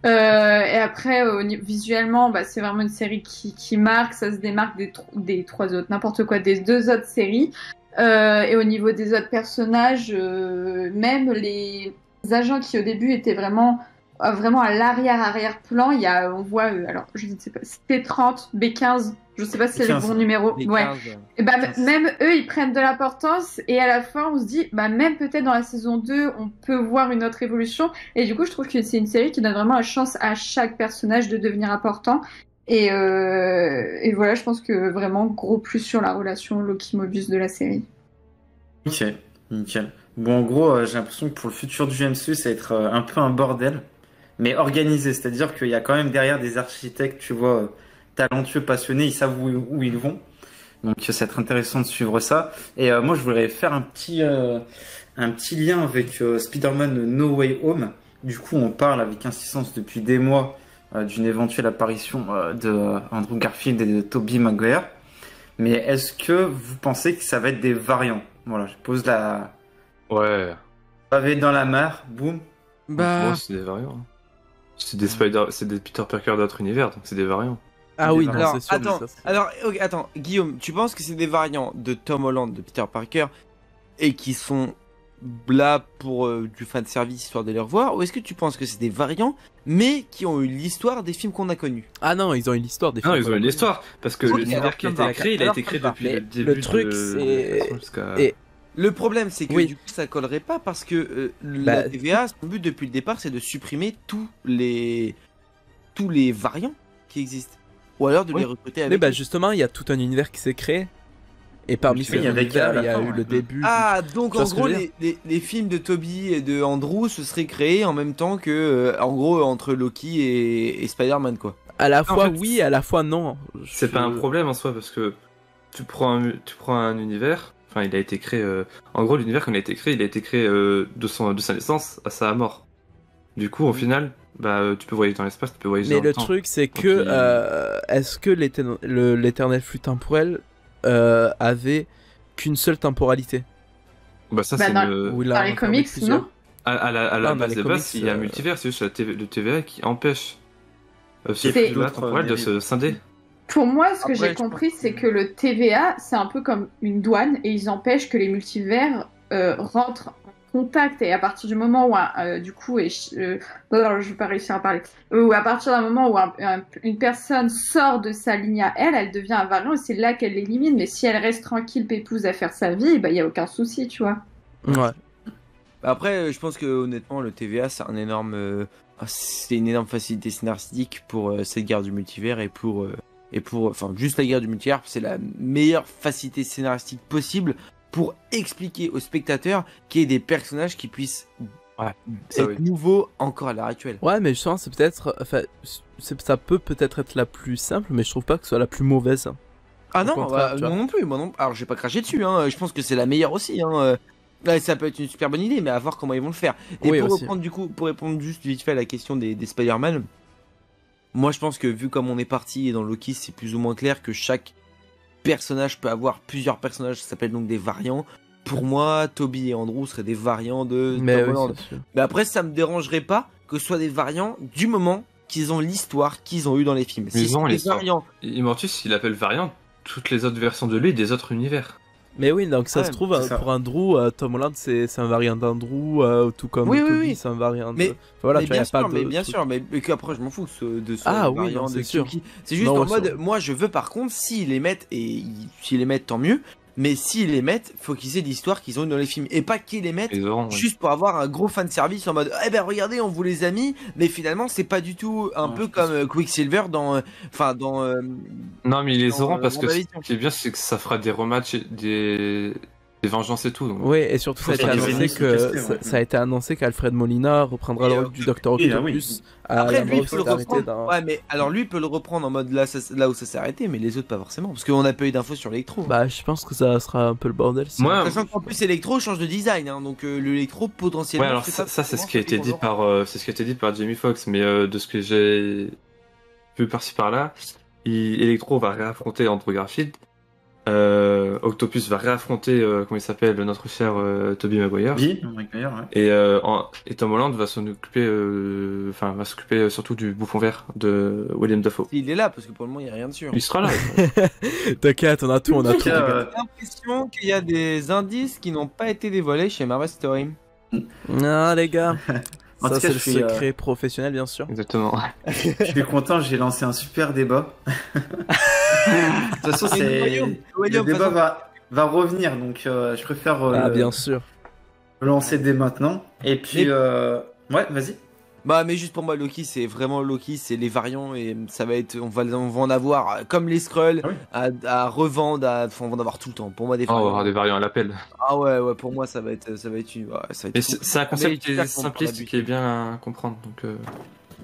Et après, visuellement, c'est vraiment une série qui marque, ça se démarque des trois autres, n'importe quoi, des deux autres séries. Et au niveau des autres personnages, même les agents qui au début étaient vraiment à l'arrière-plan, on voit, alors je ne sais pas, T30, B15, je ne sais pas si c'est le bon numéro.
B15,
ouais. Et même eux, ils prennent de l'importance et à la fin, on se dit, même peut-être dans la saison 2, on peut voir une autre évolution. Et du coup, je trouve que c'est une série qui donne vraiment la chance à chaque personnage de devenir important. Et voilà, je pense que vraiment gros plus sur la relation Loki-Mobius de la série.
Ok, nickel. Bon, en gros, j'ai l'impression que pour le futur du MCU, ça va être un peu un bordel, mais organisé. C'est-à-dire qu'il y a quand même derrière des architectes, tu vois, talentueux, passionnés, ils savent où ils vont. Donc ça va être intéressant de suivre ça. Et moi, je voudrais faire un petit lien avec Spider-Man No Way Home. Du coup, on parle avec insistance depuis des mois d'une éventuelle apparition de Andrew Garfield et de Tobey Maguire. Mais est-ce que vous pensez que ça va être des variants? Voilà, je pose la...
Ouais.
Pavé dans la mare, boum.
Moi, c'est des variants. C'est des Peter Parker d'autres univers, donc c'est des variants.
Ah oui, non,
alors,
c'est sûr.
Attends, Guillaume, tu penses que c'est des variants de Tom Holland, de Peter Parker, et qui sont là pour du fanservice, histoire de les revoir, ou est-ce que tu penses que c'est des variants, mais qui ont eu l'histoire des films qu'on a connus?
Ah non, ils ont eu l'histoire des films.
Non, ils ont eu l'histoire, parce que l'univers qui a été créé, il a été créé depuis le début.
Le truc, c'est...
Le problème, c'est que du coup, ça collerait pas parce que la TVA, son but depuis le départ, c'est de supprimer tous les variants qui existent. Ou alors de les recruter avec...
Mais justement, il y a tout un univers qui s'est créé. Et parmi ces univers, il y a eu le début...
Ah, donc en gros, les films de Toby et de Andrew se seraient créés en même temps que, en gros, entre Loki et Spider-Man, quoi.
À la fois oui, à la fois non.
C'est pas un problème en soi, parce que tu prends un univers... Enfin, il a été créé... En gros, l'univers quand il a été créé de sa naissance à sa mort. Du coup, au final, tu peux voyager dans l'espace, tu peux voyager dans le temps.
Mais le truc, c'est que... est-ce que l'éternel flux temporel avait qu'une seule temporalité?
Ça, c'est
dans les comics, non?
À la base des bases, il y a un multivers, c'est juste le TVA qui empêche ce flux temporel de se scinder.
Pour moi, ce que j'ai compris, c'est que le TVA, c'est un peu comme une douane et ils empêchent que les multivers rentrent en contact. Et à partir du moment où, je vais pas réussir à parler, ou à partir d'un moment où une personne sort de sa ligne à elle devient un variant et c'est là qu'elle l'élimine. Mais si elle reste tranquille, pépouze à faire sa vie, il y a aucun souci, tu vois.
Ouais.
Après, je pense que honnêtement, le TVA, c'est une énorme facilité scénaristique pour cette guerre du multivers et pour juste la guerre du multivers, c'est la meilleure facilité scénaristique possible pour expliquer aux spectateurs qu'il y ait des personnages qui puissent être nouveaux encore à l'heure actuelle.
Ouais, mais justement, c'est peut-être, ça peut peut-être être la plus simple, mais je trouve pas que ce soit la plus mauvaise.
Ah non, non plus, moi non. Alors j'ai pas craché dessus, hein. Je pense que c'est la meilleure aussi, hein. Ça peut être une super bonne idée, mais à voir comment ils vont le faire. Et pour répondre juste vite fait à la question des Spider-Man. Moi, je pense que vu comme on est parti et dans Loki, c'est plus ou moins clair que chaque personnage peut avoir plusieurs personnages, ça s'appelle donc des variants. Pour moi, Toby et Andrew seraient des variants de Tom Holland. Mais après, ça me dérangerait pas que ce soit des variants du moment qu'ils ont l'histoire qu'ils ont eu dans les films.
Ils ont les variants. Immortus, il appelle variant toutes les autres versions de lui des autres univers.
Mais oui, donc ça se trouve, pour Andrew, Tom Holland, c'est un variant d'Andrew, tout comme Toby, c'est un variant de...
Voilà, bien sûr, mais qu'après, je m'en fous de ce variant de
sûr.
C'est juste en mode, moi, je veux par contre, s'ils les mettent, tant mieux, mais s'ils les mettent, faut qu'ils aient l'histoire qu'ils ont eu dans les films, et pas qu'ils les mettent juste pour avoir un gros fanservice en mode, regardez, on vous les a mis, mais finalement, c'est pas du tout un peu comme Quicksilver dans...
Non, mais ils les auront parce que ce qui est bien, c'est que ça fera des rematchs, des vengeances et tout. Donc...
Oui, et surtout ça a, été
Faut
annoncé
des ouais.
ça a été annoncé qu'Alfred Molina reprendra le rôle du Docteur Octopus à
Après,
la
lui, il
mort
peut le
s'arrêter
reprendre. Ouais, mais alors lui, il peut le reprendre en mode là où ça s'est arrêté, mais les autres pas forcément, parce qu'on n'a pas eu d'infos sur Electro.
Bah, je pense que ça sera un peu le bordel.
Moi,
sachant qu'en plus Electro change de design, hein, donc l'Electro potentiellement.
Ouais, alors ça c'est ce qui a été dit par Jamie Foxx, mais de ce que j'ai vu par-ci par-là, Electro va réaffronter Andrew Garfield. Octopus va réaffronter comment il s'appelle, notre cher Tobey Maguire.
Oui, ouais.
Et Tom Holland va s'occuper surtout du bouffon vert de William Dafoe.
Il est là parce que pour le moment il n'y a rien dessus.
Il sera là.
T'inquiète, on a tout.
J'ai l'impression qu'il y a des indices qui n'ont pas été dévoilés chez Marvel Story.
Non, les gars.
En
Ça,
tout cas,
c'est le
je suis,
secret professionnel, bien sûr.
Exactement.
Je suis content, j'ai lancé un super débat. De toute façon, le débat va revenir, donc je préfère
bien sûr.
le lancer dès maintenant. Et puis, ouais, vas-y.
Bah, mais juste pour moi, Loki, c'est vraiment Loki, c'est les variants et ça va être, on va en avoir comme les Skrulls à revendre, on va en avoir tout le temps. Pour moi, des variants.
On va avoir des variants à l'appel.
Ah ouais, pour moi, ça va être
Et c'est un concept qui est simpliste, qui est bien à comprendre, donc.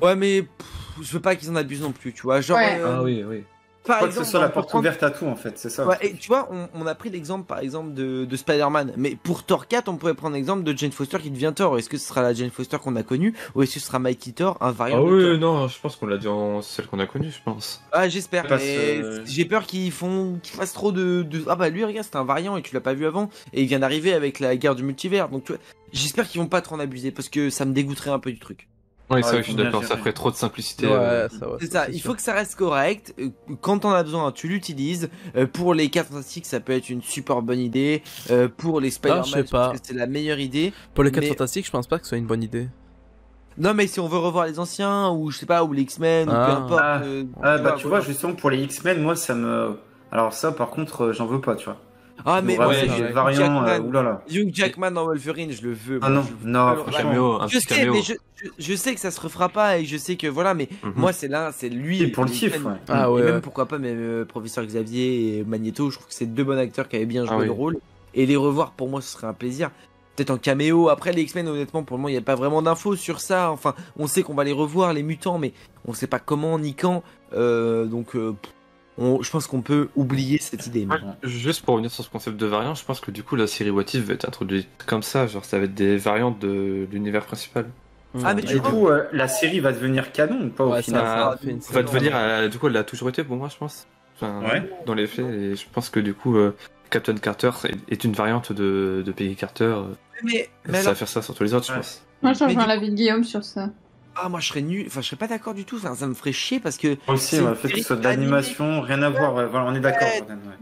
Ouais, mais je veux pas qu'ils en abusent non plus, tu vois. Genre.
Ah oui.
Par exemple, que ce soit la porte ouverte à tout, en fait, c'est ça.
Ouais, et tu vois, on a pris l'exemple, par exemple, de Spider-Man. Mais pour Thor 4, on pourrait prendre l'exemple de Jane Foster qui devient Thor. Est-ce que ce sera la Jane Foster qu'on a connue ou est-ce que ce sera Mikey Thor, un variant de Thor?
Non, je pense qu'on l'a dit en celle qu'on a connue, je pense.
Ah, j'espère. Mais j'ai peur qu'ils fassent trop de. Ah bah lui, regarde, c'est un variant et tu l'as pas vu avant. Et il vient d'arriver avec la guerre du multivers. Donc tu vois, j'espère qu'ils vont pas trop en abuser parce que ça me dégoûterait un peu du truc.
Oui, c'est vrai que je suis d'accord, ça ferait trop de simplicité.
C'est ça, il faut que ça reste correct. Quand on a besoin, tu l'utilises. Pour les 4 Fantastiques, ça peut être une super bonne idée. Pour les Spider-Man, c'est la meilleure idée.
Pour les 4 Fantastiques, je pense pas que ce soit une bonne idée.
Non, mais si on veut revoir les anciens, ou je sais pas, ou les X-Men, ou peu importe.
Tu vois, justement, pour les X-Men, moi, ça me. Alors, ça, par contre, j'en veux pas, tu vois.
Ah, mais
j'ai variant,
Hugh Jackman en Wolverine, je le veux.
Ah non,
franchement.
Je sais, mais je sais que ça se refera pas et je sais que voilà, mais moi c'est lui.
Et pour le kiff, ouais.
Ah ouais. Et même pourquoi pas, même Professeur Xavier et Magneto, je trouve que c'est deux bons acteurs qui avaient bien joué le rôle. Et les revoir pour moi ce serait un plaisir. Peut-être en caméo. Après les X-Men, honnêtement, pour le moment, il n'y a pas vraiment d'infos sur ça. Enfin, on sait qu'on va les revoir, les mutants, mais on sait pas comment ni quand. Je pense qu'on peut oublier cette idée.
Juste pour revenir sur ce concept de variant, je pense que du coup la série What If va être introduite comme ça, genre ça va être des variantes de l'univère principal.
Ah mais du coup la série va devenir canon ou pas au final?
Va devenir, du coup elle a toujours été pour moi je pense. Enfin, dans les faits, et je pense que du coup Captain Carter est une variante de Peggy Carter.
Mais
ça va faire ça sur tous les autres je pense.
Moi je rejoins l'avis de Guillaume sur ça.
Ah, moi je serais nul, enfin je serais pas d'accord du tout, ça me ferait chier parce que.
Moi aussi, le fait que ce soit de l'animation, rien à voir, voilà, on est d'accord.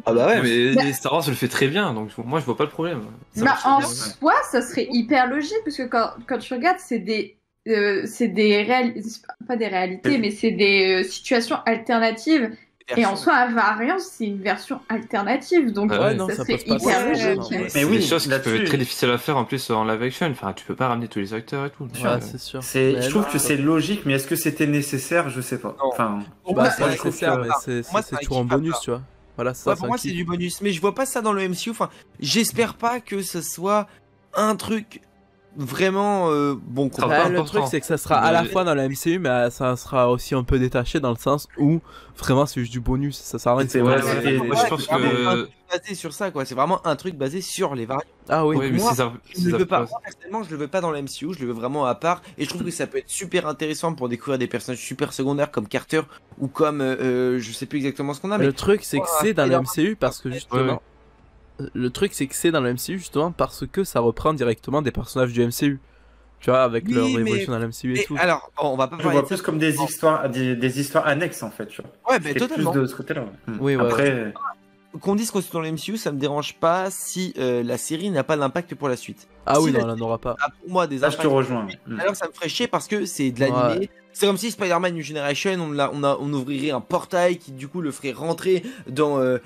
Ah bah ouais, mais Star Wars le fait très bien, donc moi je vois pas le problème.
Bah en soi, ça serait hyper logique, parce que quand tu regardes, c'est des pas des réalités, mais c'est des situations alternatives. Et en soi, un variant, c'est une version alternative, donc ça serait hyper logique.
Mais oui, des choses qui peuvent être très difficiles à faire en plus en live action. Enfin, tu peux pas ramener tous les acteurs et tout.
Ouais, c'est sûr.
Je trouve que c'est logique, mais est-ce que c'était nécessaire? Je sais pas. Enfin,
c'est nécessaire, mais c'est toujours en bonus, tu vois. Voilà, ça.
Pour moi, c'est du bonus, mais je vois pas ça dans le MCU. Enfin, j'espère pas que ce soit un truc vraiment bon.
Le truc c'est que ça sera à la fois dans la MCU mais ça sera aussi un peu détaché dans le sens où vraiment c'est juste du bonus, ça sert à rien.
Je pense que
basé sur ça quoi, c'est vraiment un truc basé sur les variants.
Ah oui,
mais moi, je le veux pas. Moi, personnellement, je le veux pas dans la MCU, je le veux vraiment à part et je trouve que ça peut être super intéressant pour découvrir des personnages super secondaires comme Carter ou comme je sais plus exactement ce qu'on a mais
le truc c'est que c'est dans la MCU parce que justement le truc c'est que c'est dans le MCU justement parce que ça reprend directement des personnages du MCU. Tu vois, avec leur évolution dans le MCU et tout.
Alors, on va pas
parler. Je vois plus comme des histoires annexes en fait, tu vois.
Ouais, mais totalement.
Plus de ce côté-là.
Oui,
après.
Qu'on dise qu'on est dans le MCU, ça me dérange pas si la série n'a pas d'impact pour la suite.
Ah
si
oui, non, elle n'aura pas.
Pour moi, des
je te rejoins.
Alors ça me ferait chier parce que c'est de l'animé. Ouais. C'est comme si Spider-Man New Generation, on ouvrirait un portail qui du coup le ferait rentrer dans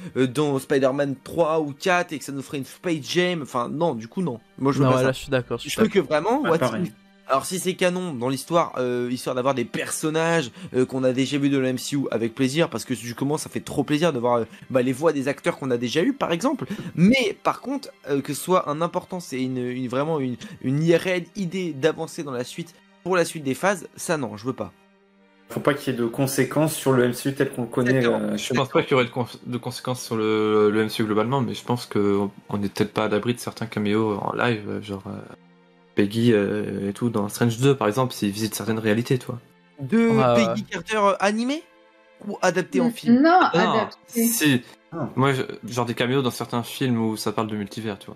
Spider-Man 3 ou 4 et que ça nous ferait une Space Jam. Enfin non, du coup non. Moi je veux pas ça.
Là, je suis d'accord.
Je trouve que vraiment, Alors si c'est canon dans l'histoire, histoire d'avoir des personnages qu'on a déjà vus de la MCU, avec plaisir, parce que justement ça fait trop plaisir de voir les voix des acteurs qu'on a déjà eu par exemple. Mais par contre, que ce soit un important, c'est vraiment une IRL idée d'avancer dans la suite, pour la suite des phases, ça non, je veux pas.
Faut pas qu'il y ait de conséquences sur le MCU tel qu'on le connaît.
Je pense pas qu'il y aurait de conséquences sur le MCU globalement, mais je pense qu'on est peut-être pas à l'abri de certains caméos en live, genre Peggy et tout, dans Strange 2 par exemple, s'ils visitent certaines réalités, toi.
De Peggy Carter animé ou adapté en film?
Non,
Non,
adapté.
si. Moi, genre des caméos dans certains films où ça parle de multivers, tu vois.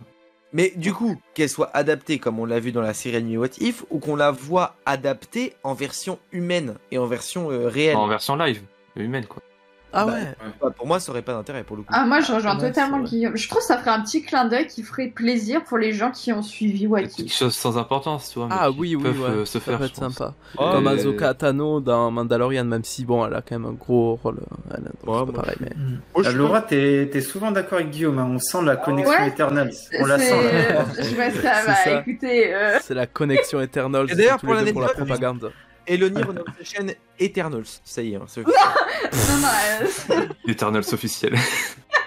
Mais du coup, qu'elle soit adaptée comme on l'a vu dans la série animée What If, ou qu'on la voit adaptée en version humaine et en version réelle.
En version live, humaine, quoi.
Ah ouais.
Pour moi, ça aurait pas d'intérêt pour le coup.
Ah, moi, je rejoins
Ouais,
totalement
c'est vrai.
Guillaume. Je trouve que ça ferait un petit clin d'œil qui ferait plaisir pour les gens qui ont suivi What
Quelque
If.
chose sans importance, tu vois. Mais
Ah
qui
oui,
peuvent
ouais.
se
Ça
faire,
peut
je
être
pense.
sympa.
Ouais,
Comme
mais-
Ahsoka Tano dans Mandalorian, même si bon, elle a quand même un gros rôle. Elle, donc
Ouais,
c'est pas
moi,
pareil, mais.
Moi, je suis
Laura, t'es souvent d'accord avec Guillaume, hein. On sent la connexion
ouais.
Eternals. On la sent. Là.
Je vois ça,
C'est
bah
ça.
écoutez.
C'est la connexion Eternal.
Et d'ailleurs,
tous
pour
les deux pour la
l'anecdote,
propagande.
Eloni renomme sa chaîne Eternals. Ça y est. Hein, c'est
Non,
Eternals officiel.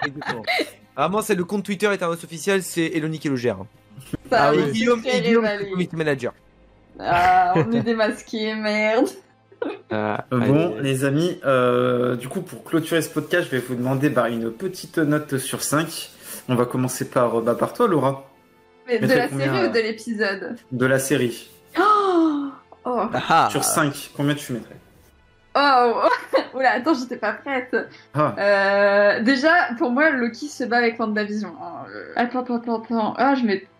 exactement. Vraiment, c'est le compte Twitter Eternals officiel, c'est Eloni qui le gère.
ça,
Ah
oui,
oui.
c'est
Guillaume,
très
et Guillaume,
révélé.
c'est community manager.
Ah, on est démasqués, merde.
Bon, les amis, du coup, pour clôturer ce podcast, je vais vous demander une petite note sur 5. On va commencer par toi, Laura,
Mais de
Mettrais
la
combien,
série ou de l'épisode?
de la série.
Oh,
Ah,
Sur 5, combien tu mettrais?
oh, oula, attends, j'étais pas prête.
Ah,
Déjà, pour moi, Loki se bat avec WandaVision. Attends.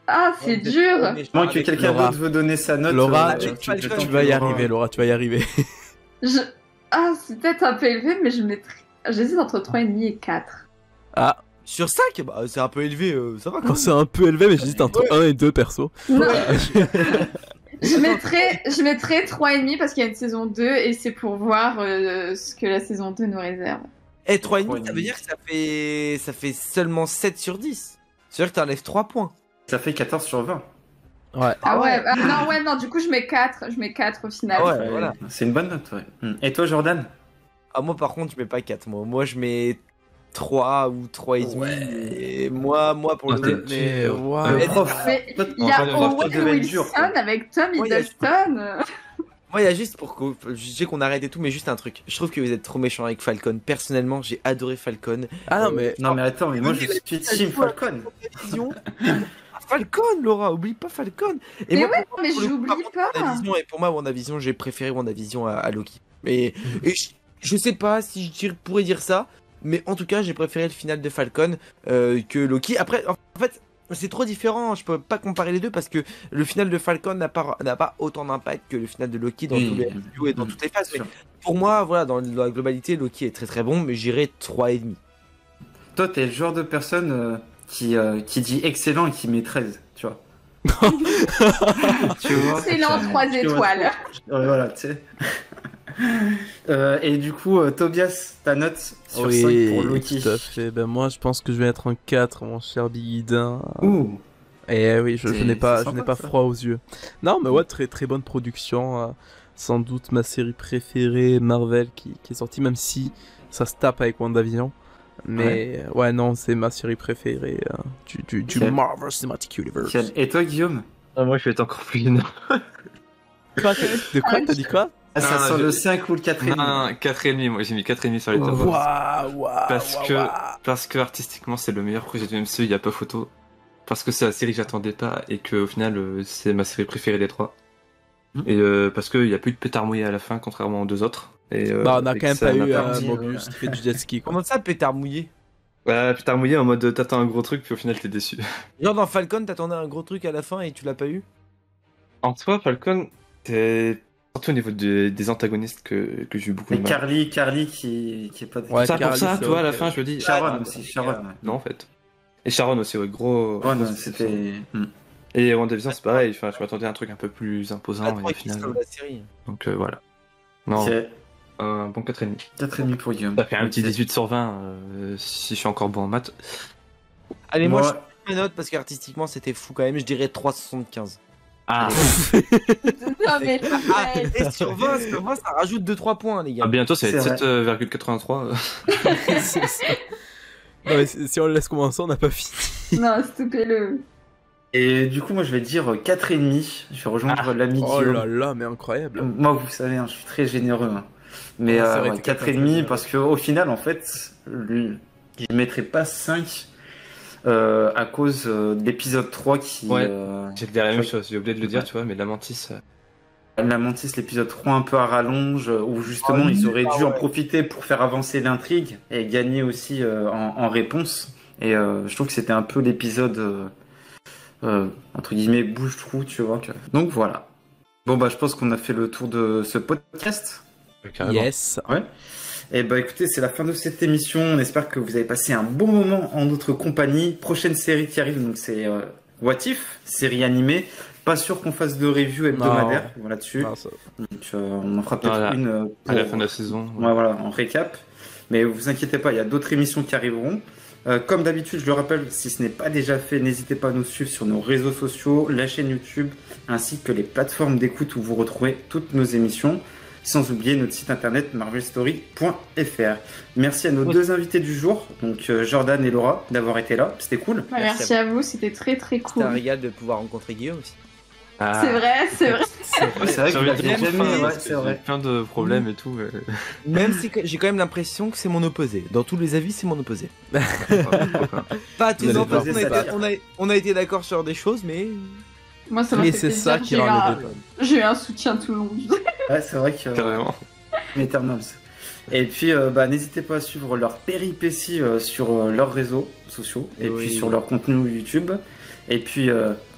Ah, c'est dur.
moins que quelqu'un
Laura.
d'autre veut donner sa note.
Laura,
tu-
tu
tu
vas y
Laura.
arriver, Laura, tu vas y arriver.
Ah, c'est peut-être un peu élevé, mais j'hésite entre 3,5 et 4.
Ah,
Sur 5, bah, c'est un peu élevé, ça va
quand
quand
c'est un peu élevé, mais j'hésite entre 1 et 2 perso.
Non, je mettrais 3,5 parce qu'il y a une saison 2 et c'est pour voir ce que la saison 2 nous réserve.
Et 3,5, ça veut dire que ça fait seulement 7 sur 10. C'est-à-dire que t'enlèves 3 points.
Ça fait 14 sur 20.
Ouais.
Ah ouais, non, du coup, je mets 4 au final.
Ah ouais. Voilà.
C'est une bonne note, ouais. Et toi, Jordan?
Ah, moi, par contre, je mets pas 4. Moi, je mets 3 ou 3,5.
Ouais.
Et moi, pour le
Ah,
coup.
Mais
Le
ouais.
prof.
Mais
Toi,
il y a
on va voir
Owen
qui devait être dur,
Wilson
quoi.
avec Tom
Ouais, il y a-
Hiddleston.
Moi, il y a juste pour que. Je sais qu'on arrête et tout, mais juste un truc. Je trouve que vous êtes trop méchant avec Falcon. Personnellement, j'ai adoré Falcon.
Ah non, mais.
Non, mais attends, mais moi, je suis Team Falcon.
Vision. Falcon, Laura, oublie pas Falcon. Et
Mais
moi,
ouais, mais
pour le coup,
j'oublie
par contre,
pas.
WandaVision, et pour moi, WandaVision, j'ai préféré WandaVision à Loki. Et je sais pas si pourrais dire ça, mais en tout cas, j'ai préféré le final de Falcon que Loki. Après, en fait, c'est trop différent. Je peux pas comparer les deux parce que le final de Falcon n'a pas autant d'impact que le final de Loki dans tous les MCU et dans toutes les phases. Mais pour moi, voilà, dans la globalité, Loki est très très bon, mais j'irai 3,5.
Toi, t'es le genre de personne qui dit excellent et qui met 13, tu vois. Tu vois
Excellent, 3
Tu vois,
étoiles.
Voilà, tu sais. Et du coup, Tobias, ta note sur 5
Oui,
pour Loki.
tout à fait. Ben moi, je pense que je vais être un 4, mon cher Biguidin.
Ouh.
Et oui, je
C'est
n'ai pas,
sympa, ça.
froid aux yeux. Non, mais ouais, très très bonne production. Sans doute ma série préférée Marvel qui est sortie, même si ça se tape avec WandaVision. Mais ouais, non, c'est ma série préférée du
Ok.
Marvel Cinematic Universe.
Et toi, Guillaume?
Moi, je vais être encore plus énorme.
De quoi? T'as dit quoi?
Ah, ça
Non,
sent
je-
le 5 ou le 4
Non, 4,5, moi j'ai mis 4,5 sur les
Oh,
Thunderbolts.
Waouh,
Parce que artistiquement c'est le meilleur projet du MCU, il n'y a pas photo. Parce que c'est la série que j'attendais pas et que au final c'est ma série préférée des trois. Et parce qu'il n'y a plus de pétard mouillé à la fin contrairement aux deux autres. Et,
Bah, on a
et
quand même
ça
pas
m'a
eu
permis,
Mobius qui fait du jet ski, quoi.
Comment ça, pétard mouillé?
Ouais, pétard mouillé en mode t'attends un gros truc puis au final t'es déçu.
Genre dans Falcon, t'attendais un gros truc à la fin et tu l'as pas eu?
En soi, Falcon, c'est surtout au niveau des antagonistes que j'ai eu beaucoup
Et
de mal.
Carly qui est pas...
Ouais,
ça pour
Carly,
ça,
c'est
tu vois, à la
ok.
fin je me dis...
Sharon
ah,
aussi, Sharon. Ouais.
Non en fait. Et Sharon aussi, ouais, gros...
Ouais, non,
gros-
c'était...
Et WandaVision c'est pareil, enfin, je m'attendais à un truc un peu plus imposant et au final...
comme la série.
Donc voilà. Non,
Ok,
un bon 4,5.
4,5 pour Guillaume.
Ça fait un petit
Ok.
18 sur 20 si je suis encore bon en maths.
Allez, moi,
Moi-
je fais mes notes parce qu'artistiquement c'était fou quand même, je dirais 3,75.
Ah,
Non, mais
Et sur 20, ça rajoute 2-3 points, les gars.
bientôt ça va être
C'est vrai.
7,83.
C'est ça. Non, mais si on le laisse commencer, on n'a pas fini.
non, stoppez-le.
Et du coup, moi, je vais dire 4,5. Je vais rejoindre l'ami
Oh
Guillaume.
là là, mais incroyable.
Moi, vous savez, hein, je suis très généreux. Hein. Mais
Ah, c'est vrai,
ouais,
t'es quelqu'un de
4,5
généreux.
parce qu'au final, en fait, je mettrais pas 5 à cause de l'épisode 3 qui...
Ouais. J'ai dit la même chose, j'ai oublié de le dire, tu vois, mais la Mantis.
La Mantis, l'épisode 3 un peu à rallonge, où justement ils auraient dû en profiter pour faire avancer l'intrigue et gagner aussi en réponse. Et je trouve que c'était un peu l'épisode, entre guillemets, bouche-trou, tu vois. Donc voilà. Bon, bah je pense qu'on a fait le tour de ce podcast.
Carrément.
Yes.
Et bah écoutez, c'est la fin de cette émission. On espère que vous avez passé un bon moment en notre compagnie. Prochaine série qui arrive, donc c'est What If, série animée. Pas sûr qu'on fasse de review hebdomadaire là-dessus.
Non, ça-
Donc on en fera peut-être
Voilà.
une
À la fin de la saison.
Ouais, voilà, en récap. Mais vous inquiétez pas, il y a d'autres émissions qui arriveront. Comme d'habitude, je le rappelle, si ce n'est pas déjà fait, n'hésitez pas à nous suivre sur nos réseaux sociaux, la chaîne YouTube, ainsi que les plateformes d'écoute où vous retrouverez toutes nos émissions. Sans oublier notre site internet marvelstory.fr. Merci à nos deux invités du jour, donc Jordan et Laura, d'avoir été là. C'était cool.
Ouais, merci à vous, c'était très très
C'était
cool.
un régal de pouvoir rencontrer Guillaume aussi.
Ah.
C'est vrai, c'est vrai.
Ouais, c'est vrai
J'ai
que
envie de dire,
jamais,
parce
ouais,
que
c'est vrai.
j'ai plein de problèmes et tout.
Même si j'ai quand même l'impression que c'est mon opposé. Dans tous les avis, c'est mon opposé. Pas tous
Vous
les
avez
opposés,
posé ça.
on a été d'accord sur des choses, mais.
Moi, ça m'a
Mais
fait
c'est
plaisir.
ça qui rend le débat.
J'ai eu un soutien tout le long.
Ouais, c'est vrai que...
Carrément.
Eternals. Et puis, bah, n'hésitez pas à suivre leurs péripéties sur leurs réseaux sociaux et
Oui.
puis sur leur contenu YouTube. Et puis,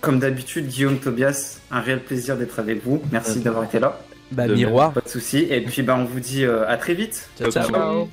comme d'habitude, Guillaume, Tobias, un réel plaisir d'être avec vous. Merci d'avoir été là.
Bah,
De même.
miroir.
Pas de soucis. Et puis, bah, on vous dit à très vite.
Ciao, ciao.
Ciao.